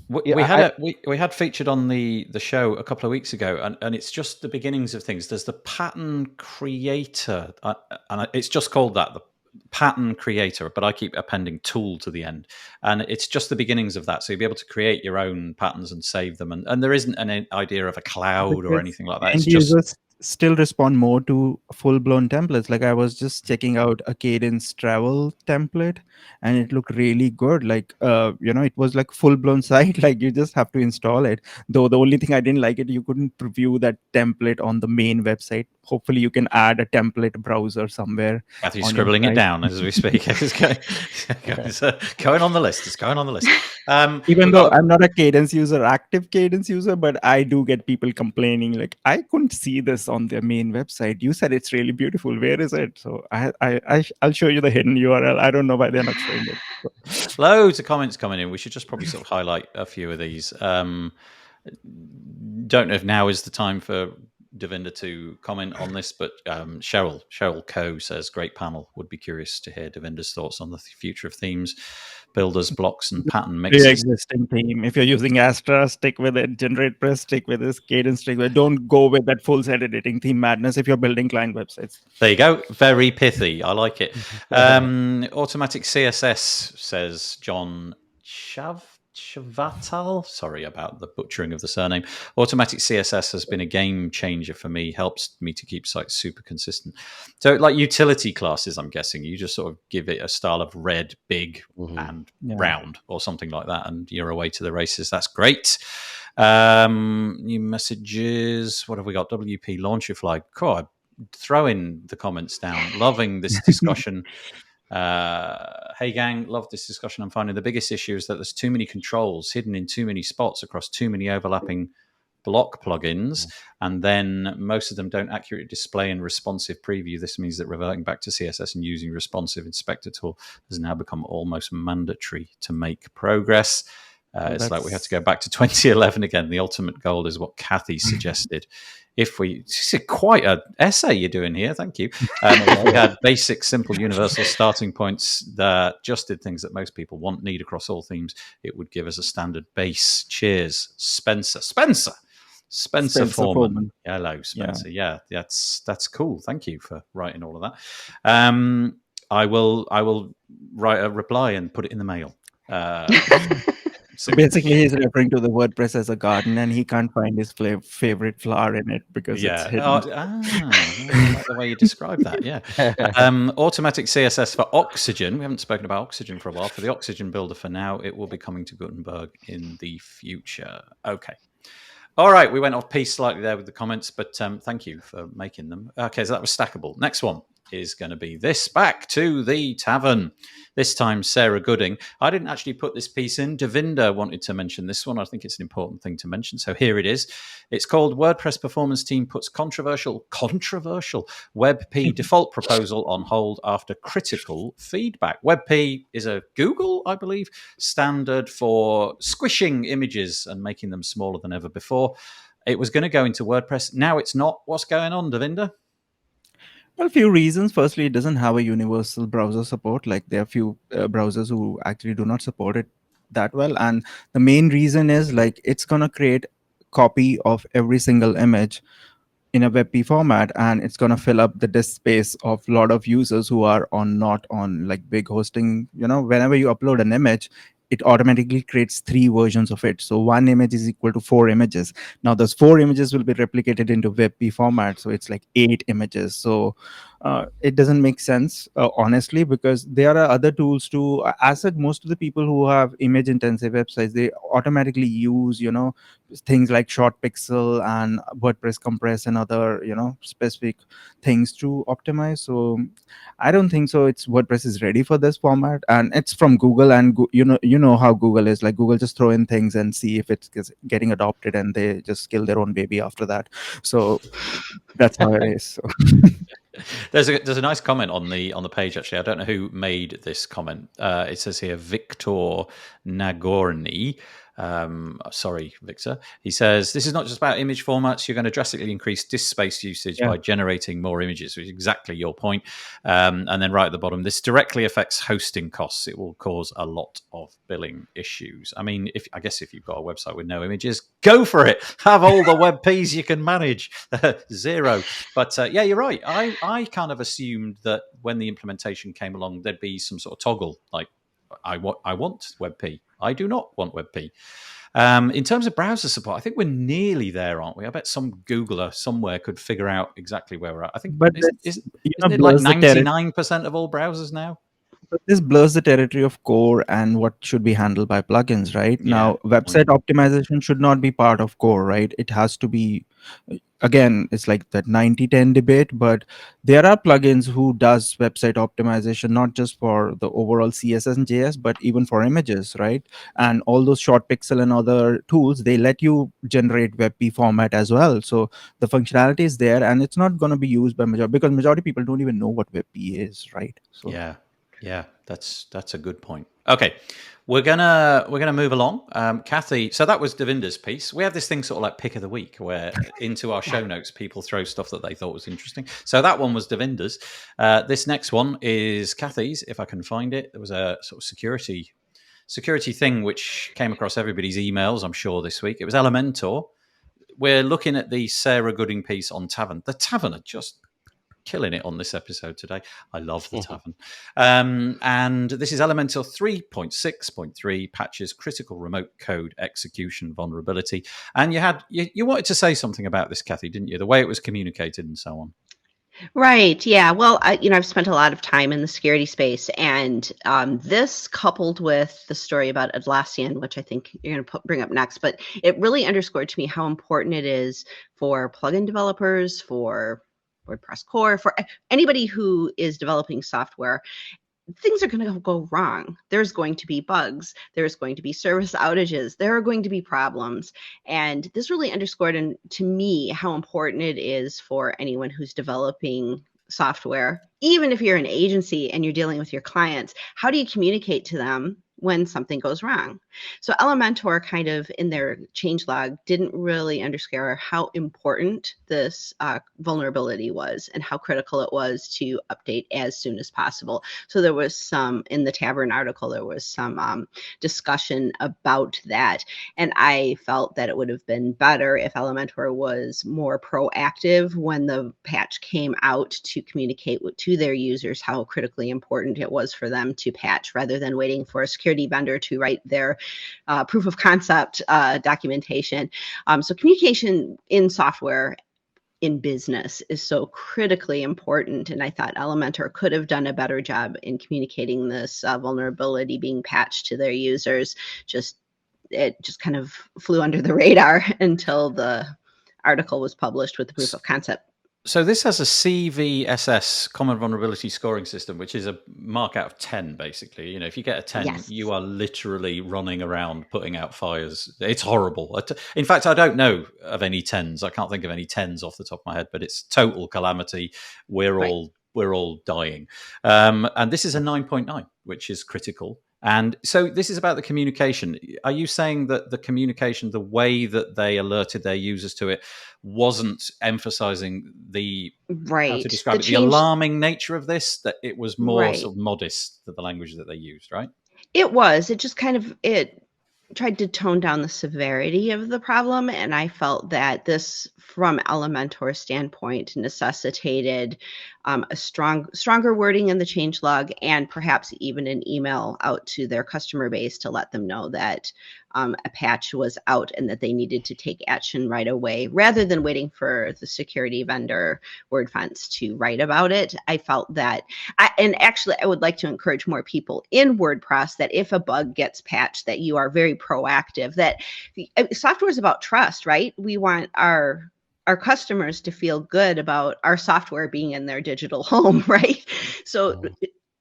We had featured on the show a couple of weeks ago, and it's just the beginnings of things. There's the pattern creator, and it's just called that, the pattern creator, but I keep appending tool to the end, and it's just the beginnings of that. So you'll be able to create your own patterns and save them, and there isn't an idea of a cloud or anything like that. It's just still respond more to full-blown templates. Like, I was just checking out a Cadence travel template, and it looked really good. Like, it was like full-blown site. Like, you just have to install it. Though the only thing I didn't like it, you couldn't preview that template on the main website. Hopefully you can add a template browser somewhere. Matthew's scribbling it down as we speak. It's going on the list. It's going on the list. Even though I'm not a Cadence user, active Cadence user, but I do get people complaining, like, I couldn't see this on their main website. You said it's really beautiful. Where is it? So I'll show you the hidden URL. I don't know why they're not showing it. So. Loads of comments coming in. We should just probably sort of highlight a few of these. Don't know if now is the time for Devinder to comment on this, but Cheryl Coe says, great panel. Would be curious to hear Devinder's thoughts on the future of themes, builders, blocks, and pattern mixes. The existing theme. If you're using Astra, stick with it. GeneratePress, stick with this. Cadence, stick with it. Don't go with that full set editing theme madness if you're building client websites. There you go. Very pithy. I like it. Automatic CSS, says John Chavatal. Sorry about the butchering of the surname. Automatic CSS has been a game changer for me. Helps me to keep sites super consistent. So, like utility classes, I'm guessing you just sort of give it a style of red, big, and round, or something like that, and you're away to the races. That's great. New messages. What have we got? WP Launchify. Cool. Throw in the comments down. Loving this discussion. Hey gang, love this discussion. I'm finding the biggest issue is that there's too many controls hidden in too many spots across too many overlapping block plugins, and then most of them don't accurately display in responsive preview. This means that reverting back to CSS and using responsive inspector tool has now become almost mandatory to make progress. Well, It's like we have to go back to 2011 again. The ultimate goal is what Kathy suggested. This is quite an essay you're doing here. Thank you. If we had basic, simple, universal starting points that just did things that most people want, need across all themes, it would give us a standard base. Cheers, Spencer Foreman. Hello, Spencer. Yeah, that's cool. Thank you for writing all of that. I will write a reply and put it in the mail. So basically, he's referring to the WordPress as a garden, and he can't find his favorite flower in it because it's hidden. I like the way you describe that. Yeah. Automatic CSS for Oxygen. We haven't spoken about Oxygen for a while. For the Oxygen builder for now, it will be coming to Gutenberg in the future. Okay. All right. We went off piece slightly there with the comments, but thank you for making them. Okay, so that was Stackable. Next one is going to be this, Back to the Tavern. This time, Sarah Gooding. I didn't actually put this piece in. Devinder wanted to mention this one. I think it's an important thing to mention. So here it is. It's called WordPress Performance Team Puts Controversial WebP Default Proposal on Hold After Critical Feedback. WebP is a Google, I believe, standard for squishing images and making them smaller than ever before. It was going to go into WordPress. Now it's not. What's going on, Devinder? Well, a few reasons. Firstly, it doesn't have a universal browser support. Like there are few browsers who actually do not support it that well. And the main reason is like it's going to create copy of every single image in a WebP format, and it's going to fill up the disk space of a lot of users who are not on like big hosting. Whenever you upload an image, it automatically creates 3 versions of it. So one image is equal to 4 images. Now those 4 images will be replicated into WebP format. So it's like 8 images. So it doesn't make sense, honestly, because there are other tools too. As such, most of the people who have image intensive websites, they automatically use, things like Short Pixel and WordPress Compress and other, specific things to optimize. So I don't think so. WordPress is ready for this format, and it's from Google, and you know how Google is. Like Google just throw in things and see if it's getting adopted, and they just kill their own baby after that. So that's how it is. So. There's a nice comment on the page actually. I don't know who made this comment. It says here Victor Nagorny. Sorry, Victor. He says, this is not just about image formats. You're going to drastically increase disk space usage by generating more images, which is exactly your point. And then right at the bottom, this directly affects hosting costs. It will cause a lot of billing issues. I mean, I guess if you've got a website with no images, go for it. Have all the WebPs you can manage. 0. But yeah, you're right. I kind of assumed that when the implementation came along, there'd be some sort of toggle like, I want WebP. I do not want WebP. In terms of browser support, I think we're nearly there, aren't we? I bet some Googler somewhere could figure out exactly where we're at. I think, isn't it like 99% of all browsers now? But this blurs the territory of core and what should be handled by plugins, right? Yeah. Now, website optimization should not be part of core, right? It has to be, again, it's like that 90-10 debate, but there are plugins who does website optimization, not just for the overall CSS and JS, but even for images, right? And all those Short Pixel and other tools, they let you generate WebP format as well. So the functionality is there, and it's not going to be used by majority, because majority of people don't even know what WebP is, right? So Yeah, that's a good point. Okay, we're gonna move along. Kathy, so that was Devinder's piece. We have this thing sort of like pick of the week, where into our show notes people throw stuff that they thought was interesting. So that one was Devinder's. This next one is Kathy's, if I can find it. There was a sort of security thing which came across everybody's emails, I'm sure, this week. It was Elementor. We're looking at the Sarah Gooding piece on Tavern. The Tavern are just killing it on this episode today. I love the Tavern. And this is Elementor 3.6.3 patches critical remote code execution vulnerability. And you wanted to say something about this, Kathy, didn't you? The way it was communicated and so on. Right. Yeah. Well, I've spent a lot of time in the security space, and this coupled with the story about Atlassian, which I think you're going to bring up next, but it really underscored to me how important it is for plugin developers, for WordPress core, for anybody who is developing software. Things are going to go wrong. There's going to be bugs. There's going to be service outages. There are going to be problems. And this really underscored to me how important it is for anyone who's developing software, even if you're an agency and you're dealing with your clients. How do you communicate to them when something goes wrong. So Elementor kind of in their changelog didn't really underscore how important this vulnerability was and how critical it was to update as soon as possible. So there was some, in the Tavern article, there was some discussion about that. And I felt that it would have been better if Elementor was more proactive when the patch came out to communicate to their users how critically important it was for them to patch, rather than waiting for a security vendor to write their proof of concept documentation. So communication in software in business is so critically important. And I thought Elementor could have done a better job in communicating this vulnerability being patched to their users. It just kind of flew under the radar until the article was published with the proof of concept. So this has a CVSS, Common Vulnerability Scoring System, which is a mark out of 10, basically. You know, if you get a 10, Yes. you are literally running around putting out fires. It's horrible. In fact, I don't know of any 10s. I can't think of any 10s off the top of my head, but it's total calamity. We're all dying. And this is a 9.9, which is critical. And so this is about the communication. Are you saying that the communication, the way that they alerted their users to it, wasn't emphasizing the how to describe it, the alarming nature of this, that it was more sort of modest to the language that they used, right? It was. It just kind of, it tried to tone down the severity of the problem. And I felt that this, from Elementor's standpoint, necessitated a stronger wording in the changelog, and perhaps even an email out to their customer base to let them know that a patch was out and that they needed to take action right away, rather than waiting for the security vendor WordFence to write about it. I felt that, and actually I would like to encourage more people in WordPress that if a bug gets patched, that you are very proactive. That software is about trust, right? We want our customers to feel good about our software being in their digital home, right? So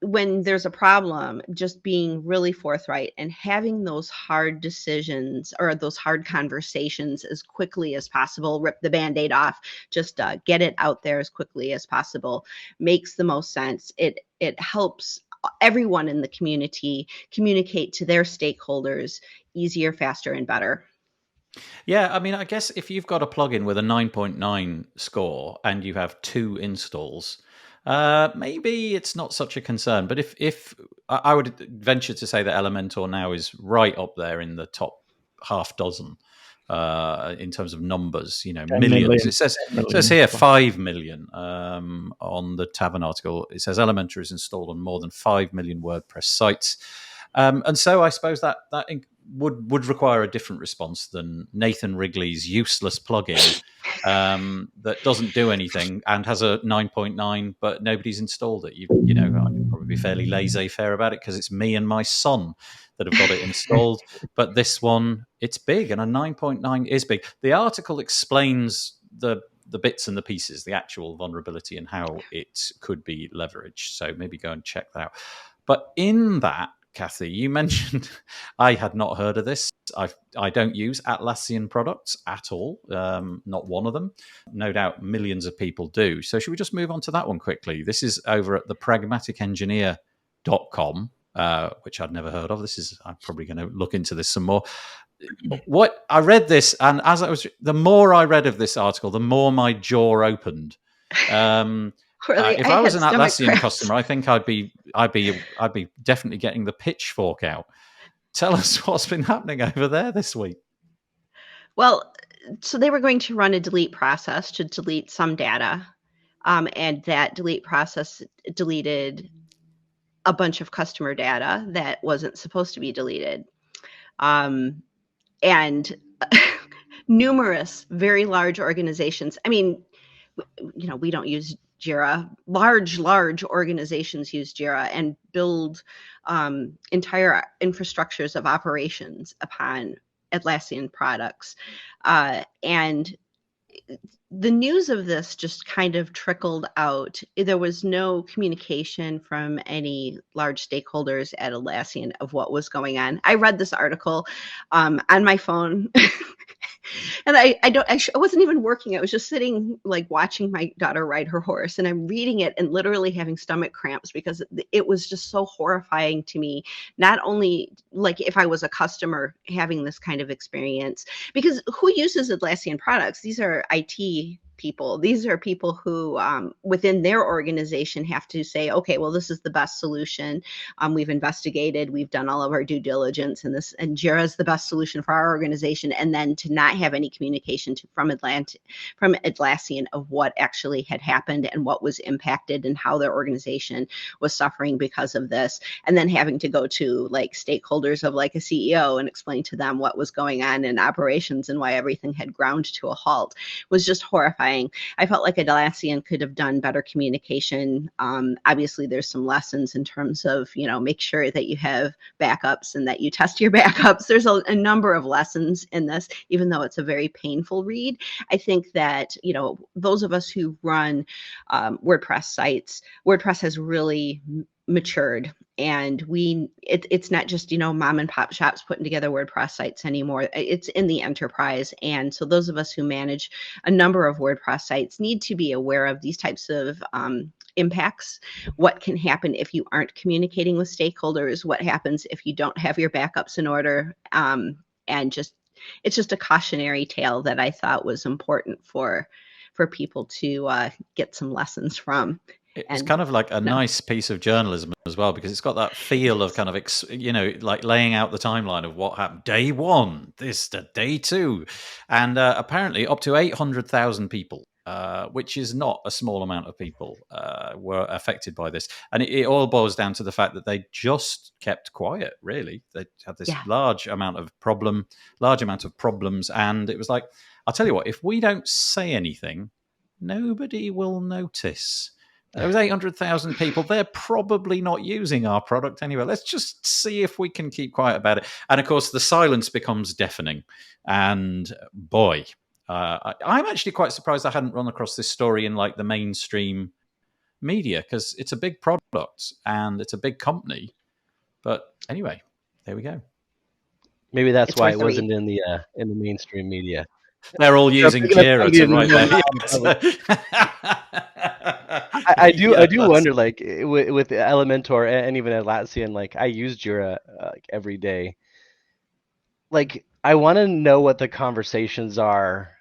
when there's a problem, just being really forthright and having those hard decisions or those hard conversations as quickly as possible, rip the Band-Aid off, just get it out there as quickly as possible, makes the most sense. It helps everyone in the community communicate to their stakeholders easier, faster, and better. Yeah, I mean, I guess if you've got a plugin with a 9.9 score and you have 2 installs, maybe it's not such a concern. But if I would venture to say that Elementor now is right up there in the top half dozen in terms of numbers, you know, millions. It says here 5 million on the Tavern article. It says Elementor is installed on more than 5 million WordPress sites. And so I suppose that would require a different response than Nathan Wrigley's useless plugin that doesn't do anything and has a 9.9, but nobody's installed it. You know, I can probably be fairly laissez-faire about it because it's me and my son that have got it installed. But this one, it's big, and a 9.9 is big. The article explains the bits and the pieces, the actual vulnerability and how it could be leveraged. So maybe go and check that out. But in that, Kathy, you mentioned I had not heard of this. I don't use Atlassian products at all, not one of them. No doubt millions of people do. So should we just move on to that one quickly? This is over at thepragmaticengineer.com, which I'd never heard of. I'm probably going to look into this some more. What I read this, and the more I read of this article, the more my jaw opened. Really, if I was an Atlassian customer, I think I'd be definitely getting the pitchfork out. Tell us what's been happening over there this week. Well, so they were going to run a delete process to delete some data, and that delete process deleted a bunch of customer data that wasn't supposed to be deleted, and numerous very large organizations. I mean, you know, we don't use Jira. Large organizations use Jira and build entire infrastructures of operations upon Atlassian products. And the news of this just kind of trickled out. There was no communication from any large stakeholders at Atlassian of what was going on. I read this article on my phone. And I wasn't even working. I was just sitting, like, watching my daughter ride her horse, and I'm reading it and literally having stomach cramps because it was just so horrifying to me. Not only like if I was a customer having this kind of experience, because who uses Atlassian products? These are IT people. These are people who within their organization have to say, okay, well, this is the best solution. We've investigated, we've done all of our due diligence, and Jira is the best solution for our organization. And then to not have any communication from Atlassian of what actually had happened and what was impacted and how their organization was suffering because of this, and then having to go to like stakeholders of like a CEO and explain to them what was going on in operations and why everything had ground to a halt was just horrifying. I felt like Atlassian could have done better communication. Obviously, there's some lessons in terms of, make sure that you have backups and that you test your backups. There's a number of lessons in this, even though it's a very painful read. I think that, those of us who run WordPress sites, WordPress has really matured, and it's not just mom and pop shops putting together WordPress sites anymore. It's in the enterprise, and so those of us who manage a number of WordPress sites need to be aware of these types of impacts. What can happen if you aren't communicating with stakeholders? What happens if you don't have your backups in order? And it's just a cautionary tale that I thought was important for people to get some lessons from. It's kind of like a nice piece of journalism as well, because it's got that feel of kind of, like laying out the timeline of what happened. Day one, this to day two. And apparently up to 800,000 people, which is not a small amount of people, were affected by this. And it all boils down to the fact that they just kept quiet, really. They had this large amount of problems. And it was like, I'll tell you what, if we don't say anything, nobody will notice. Those 800,000 people, they're probably not using our product anyway. Let's just see if we can keep quiet about it. And of course, the silence becomes deafening. And boy, I'm actually quite surprised I hadn't run across this story in like the mainstream media, because it's a big product and it's a big company. But anyway, there we go. Maybe that's why it wasn't in the mainstream media. They're all using Jira to write their. I do wonder, like with Elementor and even Atlassian, like I use Jira like every day. Like I want to know what the conversations are,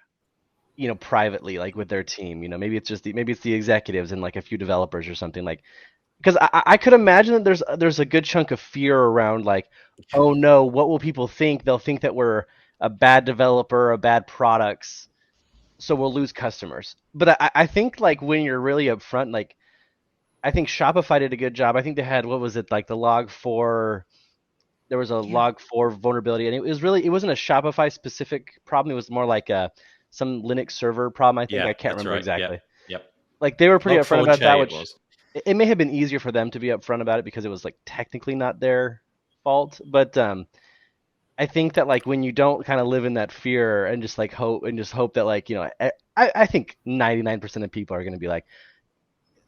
privately, like with their team. Maybe it's the executives and like a few developers or something, like, because I could imagine that there's a good chunk of fear around, like, oh no, what will people think? They'll think that we're a bad developer, a bad products, so we'll lose customers. But I think, like, when you're really upfront, like, I think Shopify did a good job. I think they had, what was it, like the log4, there was a log4 vulnerability, and it wasn't a Shopify specific problem. It was more like some Linux server problem, I think. I can't remember exactly. Yep. Like, they were pretty upfront about that, which it may have been easier for them to be upfront about it because it was like technically not their fault. But I think that, like, when you don't kind of live in that fear and just like hope that, like, I think 99% of people are going to be like,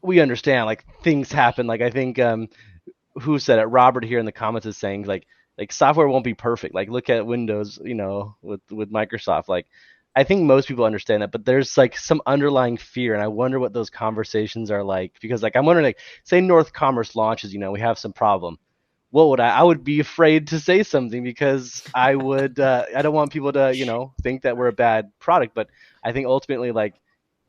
we understand, like, things happen. Like, I think who said it? Robert here in the comments is saying like software won't be perfect. Like, look at Windows, with Microsoft. Like, I think most people understand that, but there's like some underlying fear, and I wonder what those conversations are like. Because, like, I'm wondering, like, say North Commerce launches, we have some problem. What would I would be afraid to say something, because I would I don't want people to think that we're a bad product. But I think ultimately, like,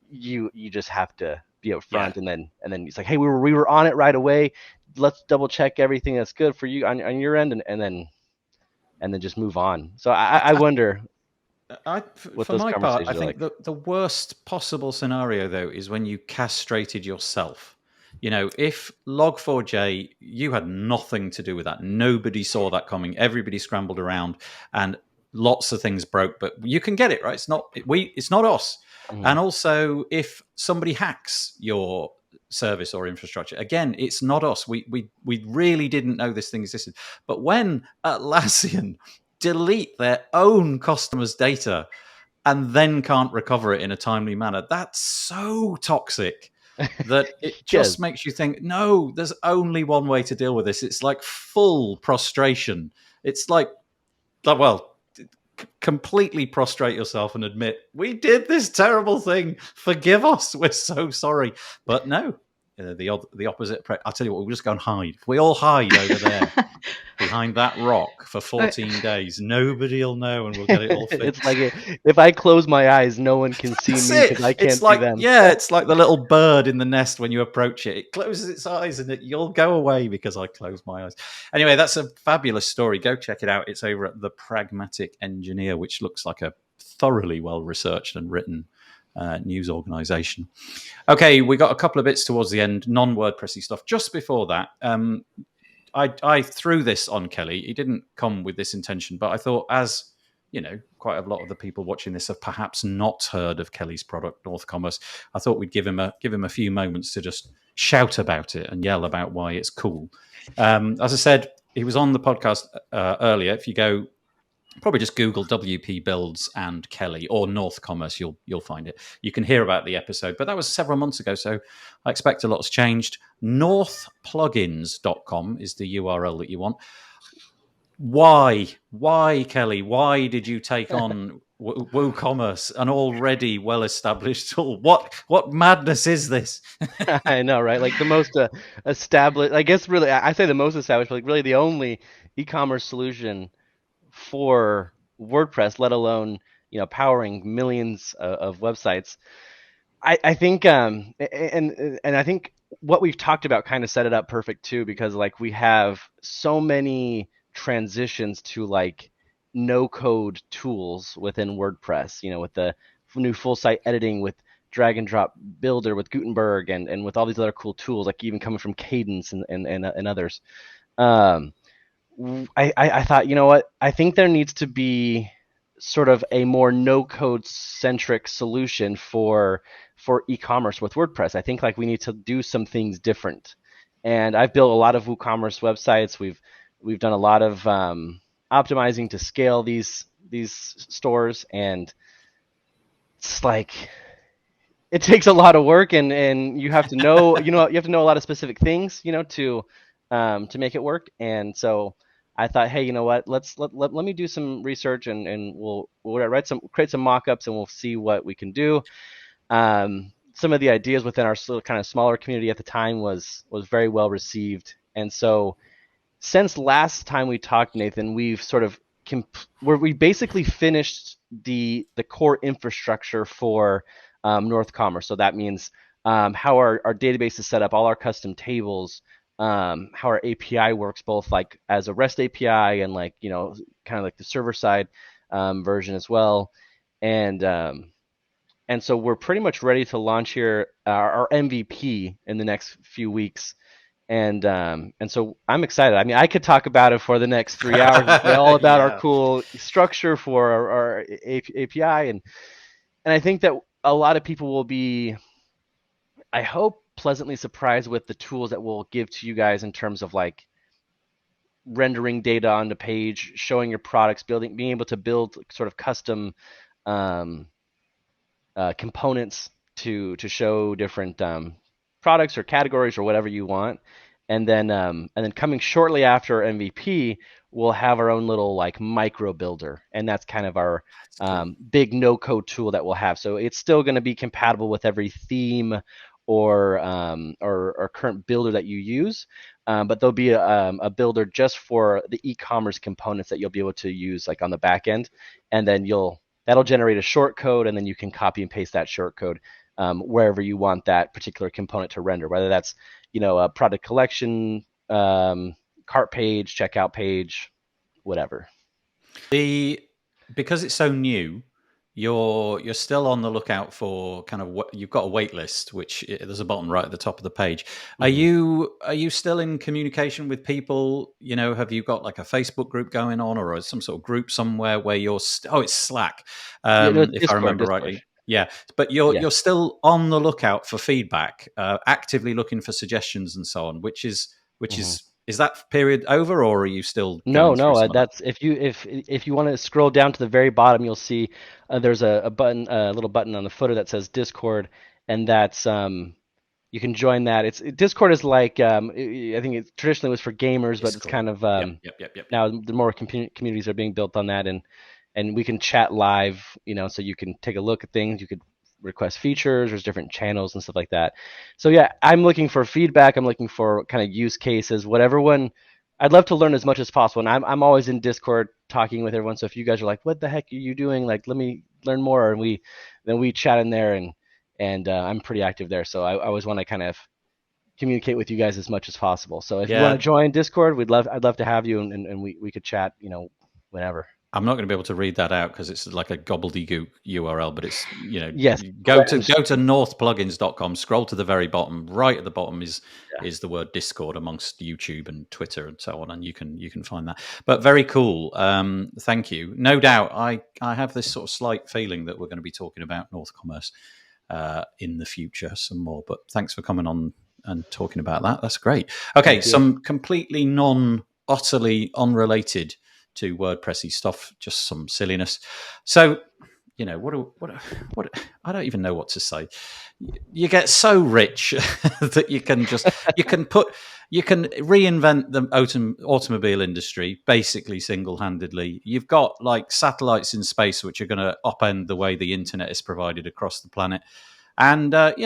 you just have to be upfront, and then it's like, hey, we were on it right away. Let's double check everything that's good for you on your end, and then just move on. So I wonder. For my part, I think the worst possible scenario, though, is when you castrated yourself. If Log4j, you had nothing to do with that. Nobody saw that coming. Everybody scrambled around, and lots of things broke. But you can get it right. It's not us. Mm-hmm. And also, if somebody hacks your service or infrastructure, again, it's not us. We really didn't know this thing existed. But when Atlassian delete their own customers' data, and then can't recover it in a timely manner. That's so toxic that it just Yes. makes you think, no, there's only one way to deal with this. It's like full prostration. It's like, well, completely prostrate yourself and admit, we did this terrible thing. Forgive us. We're so sorry. But no, the opposite. I'll tell you what, we'll just go and hide. If we all hide over there behind that rock for 14 days, nobody will know, and we'll get it all fixed. It's like if I close my eyes, no one can see That's me it. because I It's can't like, see them. yeah, it's like the little bird in the nest when you approach it. It closes its eyes and you'll go away because I close my eyes. Anyway, that's a fabulous story. Go check it out. It's over at The Pragmatic Engineer, which looks like a thoroughly well-researched and written news organization. Okay, we got a couple of bits towards the end, non-WordPressy stuff. Just before that, I threw this on Kelly. He didn't come with this intention, but I thought, as you know, quite a lot of the people watching this have perhaps not heard of Kelly's product, North Commerce. I thought we'd give him a few moments to just shout about it and yell about why it's cool. As I said, he was on the podcast earlier. If you go, probably just Google WP Builds and Kelly or North Commerce, you'll find it. You can hear about the episode, but that was several months ago, so I expect a lot's changed. Northplugins.com is the URL that you want. Why, Kelly? Why did you take on WooCommerce, an already well-established tool? What madness is this? I know, right? Like the most established, I guess. Really, I say the most established, but like really the only e-commerce solution for WordPress, let alone powering millions of websites. I think, and I think what we've talked about kind of set it up perfect too, because like we have so many transitions to like no code tools within WordPress, with the new full site editing, with drag and drop builder, with Gutenberg, and with all these other cool tools, like even coming from Cadence and others. I thought, you know what, I think there needs to be sort of a more no code centric solution for e-commerce with WordPress. I think like we need to do some things different. And I've built a lot of WooCommerce websites. We've done a lot of optimizing to scale these stores, and it's like it takes a lot of work, and you have to know you have to know a lot of specific things to make it work. And so I thought, hey, you know what? Let me do some research, and we'll create some mock-ups, and we'll see what we can do. Some of the ideas within our kind of smaller community at the time was very well received, and so since last time we talked, Nathan, we've sort of we basically finished the core infrastructure for North Commerce. So that means how our database is set up, all our custom tables, how our API works, both like as a REST API and like kind of like the server side version as well, and so we're pretty much ready to launch here our MVP in the next few weeks. And so I'm excited. I mean, I could talk about it for the next 3 hours and say all about our cool structure for our API, and I think that a lot of people will be, I hope, pleasantly surprised with the tools that we'll give to you guys in terms of like rendering data on the page, showing your products, being able to build sort of custom components to show different products or categories or whatever you want. And then coming shortly after MVP, we'll have our own little like micro builder, and that's kind of our big no code tool that we'll have. So it's still going to be compatible with every theme or current builder that you use, but there'll be a builder just for the e-commerce components that you'll be able to use like on the back end, and then that'll generate a short code, and then you can copy and paste that short code wherever you want that particular component to render, whether that's a product collection, cart page, checkout page, whatever. Because it's so new, you're still on the lookout for kind of you've got a wait list, which there's a button right at the top of the page. Mm-hmm. Are you still in communication with people? Have you got like a Facebook group going on, or some sort of group somewhere where you're it's Slack, if I remember rightly. Yeah, but you're still on the lookout for feedback, actively looking for suggestions and so on, which is is that period over, or are you still No, going through some of that? that's if you want to scroll down to the very bottom, you'll see there's a button, a little button on the footer that says Discord, and that's you can join that. Discord is like I think it traditionally was for gamers, but it's kind of Yep. now the more communities are being built on that, and we can chat live, so you can take a look at things. You could request features. There's different channels and stuff like that. So yeah, I'm looking for feedback. I'm looking for kind of use cases, whatever one. I'd love to learn as much as possible, and I'm always in Discord talking with everyone. So if you guys are like, "What the heck are you doing?" Like, let me learn more, and we chat in there, and I'm pretty active there. So I always want to kind of communicate with you guys as much as possible. So if you want to join Discord, I'd love to have you, and we could chat, whenever. I'm not going to be able to read that out because it's like a gobbledygook URL, but it's, yes. Go to northplugins.com, scroll to the very bottom. Right at the bottom is the word Discord amongst YouTube and Twitter and so on, and you can find that. But very cool. Thank you. No doubt, I have this sort of slight feeling that we're going to be talking about North Commerce in the future some more. But thanks for coming on and talking about that. That's great. Okay, some completely utterly unrelated to WordPressy stuff, just some silliness. So, what I don't even know what to say. You get so rich that you can reinvent the automobile industry basically single-handedly. You've got like satellites in space which are going to upend the way the internet is provided across the planet. And, at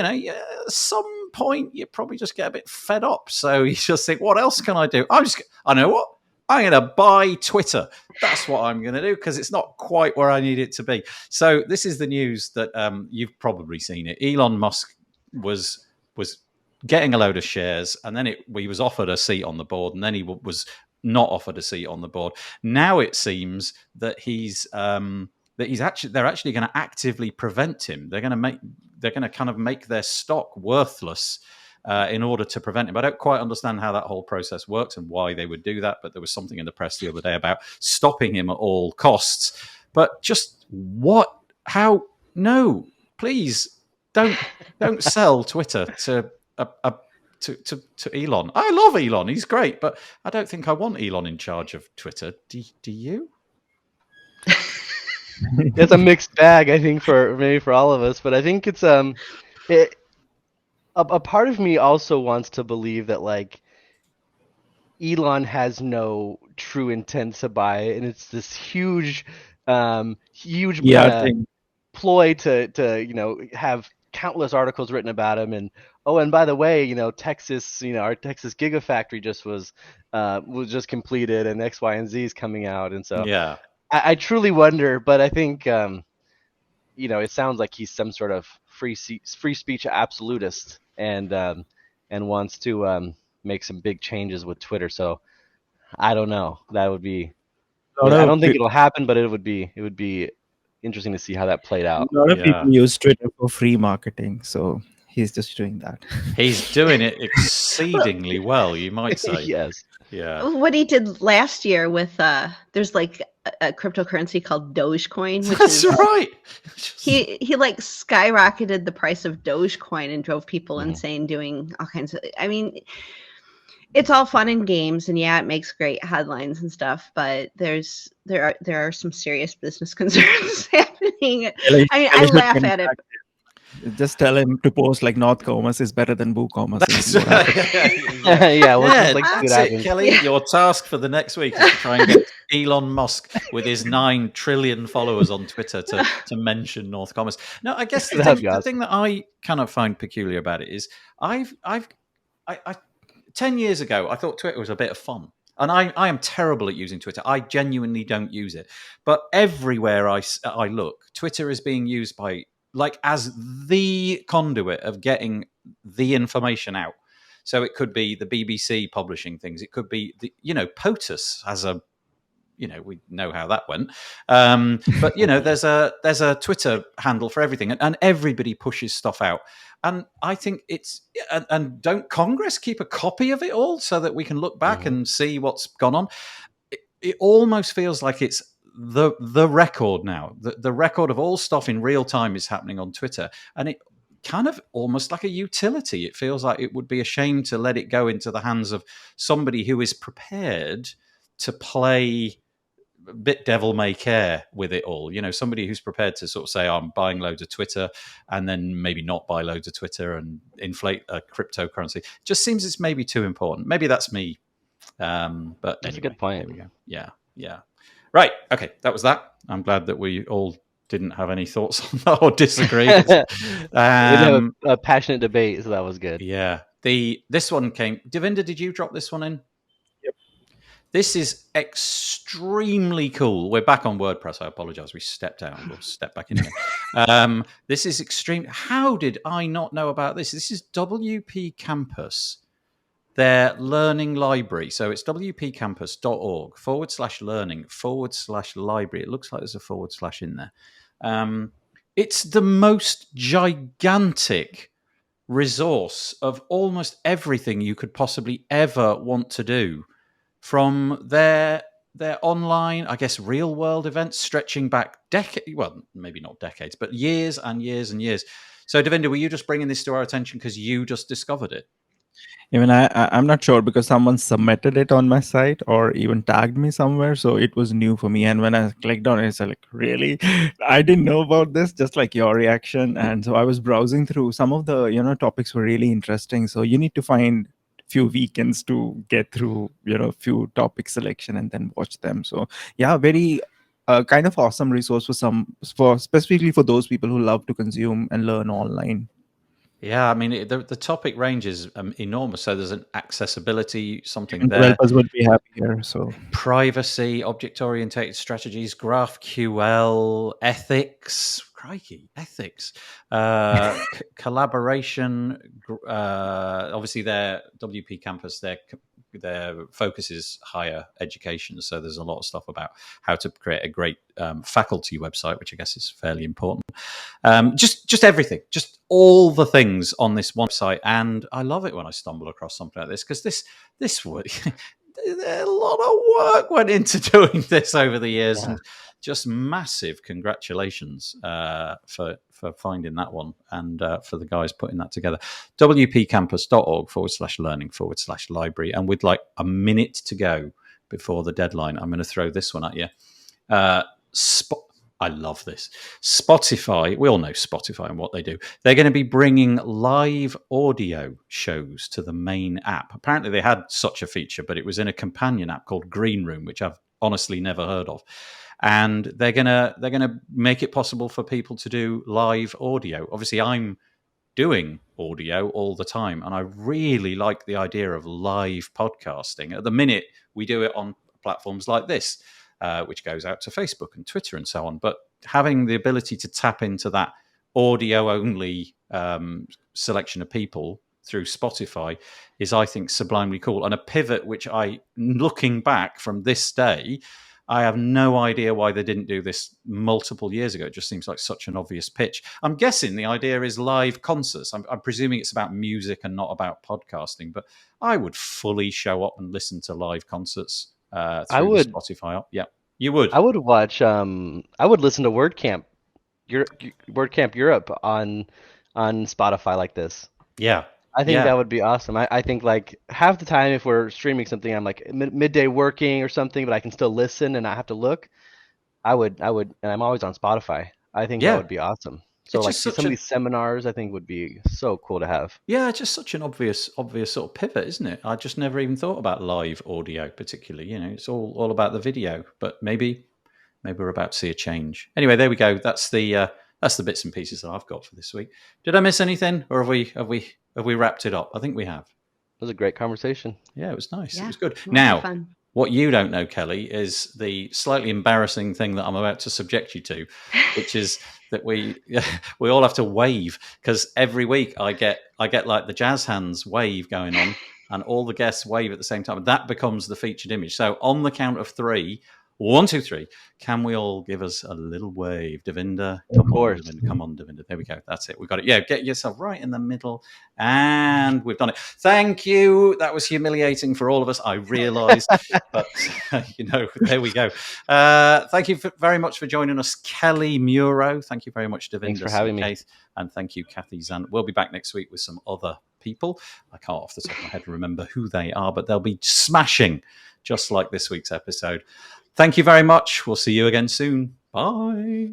some point, you probably just get a bit fed up. So you just think, what else can I do? I know what? I'm going to buy Twitter. That's what I'm going to do because it's not quite where I need it to be. So this is the news that you've probably seen it. Elon Musk was getting a load of shares, and then he was offered a seat on the board, and then he was not offered a seat on the board. Now it seems that they're actually going to actively prevent him. They're going to kind of make their stock worthless in order to prevent him. I don't quite understand how that whole process works and why they would do that, but there was something in the press the other day about stopping him at all costs. But just what? How? No, please don't sell Twitter to Elon. I love Elon; he's great, but I don't think I want Elon in charge of Twitter. Do you? It's a mixed bag, I think, for all of us. But I think it's a part of me also wants to believe that like Elon has no true intent to buy it, and it's this huge ploy to have countless articles written about him. And and by the way, Texas, our Texas Gigafactory just was just completed, and X, Y, and Z is coming out, and so yeah. I truly wonder, but I think it sounds like he's some sort of free speech absolutist, and wants to make some big changes with Twitter. So I don't know. That would be. I don't think it'll happen, but it would be interesting to see how that played out. A lot of people use Twitter for free marketing, so he's just doing that. He's doing it exceedingly well, you might say. Yes. Yeah. What he did last year with there's like a cryptocurrency called Dogecoin, which That's right. He like skyrocketed the price of Dogecoin and drove people insane, doing all kinds of. I mean, it's all fun and games, and yeah, it makes great headlines and stuff, but there are some serious business concerns happening. I mean, I laugh at it. Just tell him to post like North Commerce is better than WooCommerce. That's it, Kelly. Yeah. Your task for the next week is to try and get Elon Musk with his 9 trillion followers on Twitter to mention North Commerce. No, I guess the thing that I kind of find peculiar about it is I 10 years ago I thought Twitter was a bit of fun. And I am terrible at using Twitter. I genuinely don't use it. But everywhere I look, Twitter is being used by as the conduit of getting the information out. So it could be the BBC publishing things. It could be POTUS has a, we know how that went. But there's a Twitter handle for everything, and everybody pushes stuff out. And I think and don't Congress keep a copy of it all so that we can look back and see what's gone on? It almost feels like it's the record now. The record of all stuff in real time is happening on Twitter, and kind of almost like a utility. It feels like it would be a shame to let it go into the hands of somebody who is prepared to play a bit devil may care with it all. Somebody who's prepared to sort of say, I'm buying loads of Twitter, and then maybe not buy loads of Twitter and inflate a cryptocurrency. Just seems it's maybe too important. Maybe that's me. But That's anyway, a good point. there we go. Yeah. Right. Okay. That was that. I'm glad that we all didn't have any thoughts on that or disagree. We have a passionate debate, so that was good. Yeah. This one came. Devinder, did you drop this one in? Yep. This is extremely cool. We're back on WordPress. I apologize. We stepped out. We'll step back in again. This is extreme. How did I not know about this? This is WP Campus, their learning library. So it's wpcampus.org/learning/library. It looks like there's a / in there. It's the most gigantic resource of almost everything you could possibly ever want to do, from their online, I guess, real world events stretching back maybe not decades, but years and years and years. So Devinder, were you just bringing this to our attention because you just discovered it? Even I'm not sure, because someone submitted it on my site or even tagged me somewhere, so it was new for me. And when I clicked on it, it's like, really? I didn't know about this, just like your reaction. And so I was browsing through. Some of the topics were really interesting. So you need to find few weekends to get through few topic selection and then watch them. So yeah, very kind of awesome resource for specifically for those people who love to consume and learn online. Yeah, I mean, the topic range is enormous. So there's an accessibility, something Even there. developers would be happy here. So Privacy, object-oriented strategies, GraphQL, ethics, crikey, ethics, collaboration. Obviously, their WP Campus, their focus is higher education. So there's a lot of stuff about how to create a great faculty website, which I guess is fairly important. Just everything, just all the things on this one site. And I love it when I stumble across something like this, because this would a lot of work went into doing this over the years, and just massive congratulations for finding that one, and for the guys putting that together. wpcampus.org/learning/library. And with like a minute to go before the deadline, I'm going to throw this one at you. I love this. Spotify, we all know Spotify and what they do. They're going to be bringing live audio shows to the main app. Apparently they had such a feature, but it was in a companion app called Green Room, which I've honestly never heard of. And they're going to make it possible for people to do live audio. Obviously, I'm doing audio all the time, and I really like the idea of live podcasting. At the minute, we do it on platforms like this, which goes out to Facebook and Twitter and so on. But having the ability to tap into that audio-only selection of people through Spotify is, I think, sublimely cool. And a pivot which looking back from this day, I have no idea why they didn't do this multiple years ago. It just seems like such an obvious pitch. I'm guessing the idea is live concerts. I'm presuming it's about music and not about podcasting, but I would fully show up and listen to live concerts through the Spotify app. Yeah, you would. I would watch. I would listen to WordCamp Europe on Spotify like this. Yeah, I think that would be awesome. I think like half the time if we're streaming something, I'm like midday working or something, but I can still listen and not have to look. I would, and I'm always on Spotify. I think that would be awesome. So like some of these seminars, I think would be so cool to have. Yeah, it's just such an obvious sort of pivot, isn't it? I just never even thought about live audio particularly. It's all about the video, but maybe we're about to see a change. Anyway, there we go. That's the bits and pieces that I've got for this week. Did I miss anything, or have we wrapped it up? I think we have. It was a great conversation. Yeah, it was nice. Yeah, it was good. Now, fun. What you don't know, Kelly, is the slightly embarrassing thing that I'm about to subject you to, which is that we all have to wave, because every week I get like the jazz hands wave going on, and all the guests wave at the same time. That becomes the featured image. So on the count of 3, 1, 2, 3. Can we all give us a little wave? Devinder, Of come on, course. Devinder, come on, Devinder. There we go. That's it. We got it. Yeah, get yourself right in the middle. And we've done it. Thank you. That was humiliating for all of us, I realise. But, there we go. Thank you very much for joining us, Kelly Muro. Thank you very much, Devinder. Thanks for having me. And thank you, Kathy Zan. We'll be back next week with some other people. I can't off the top of my head remember who they are, but they'll be smashing, just like this week's episode. Thank you very much. We'll see you again soon. Bye.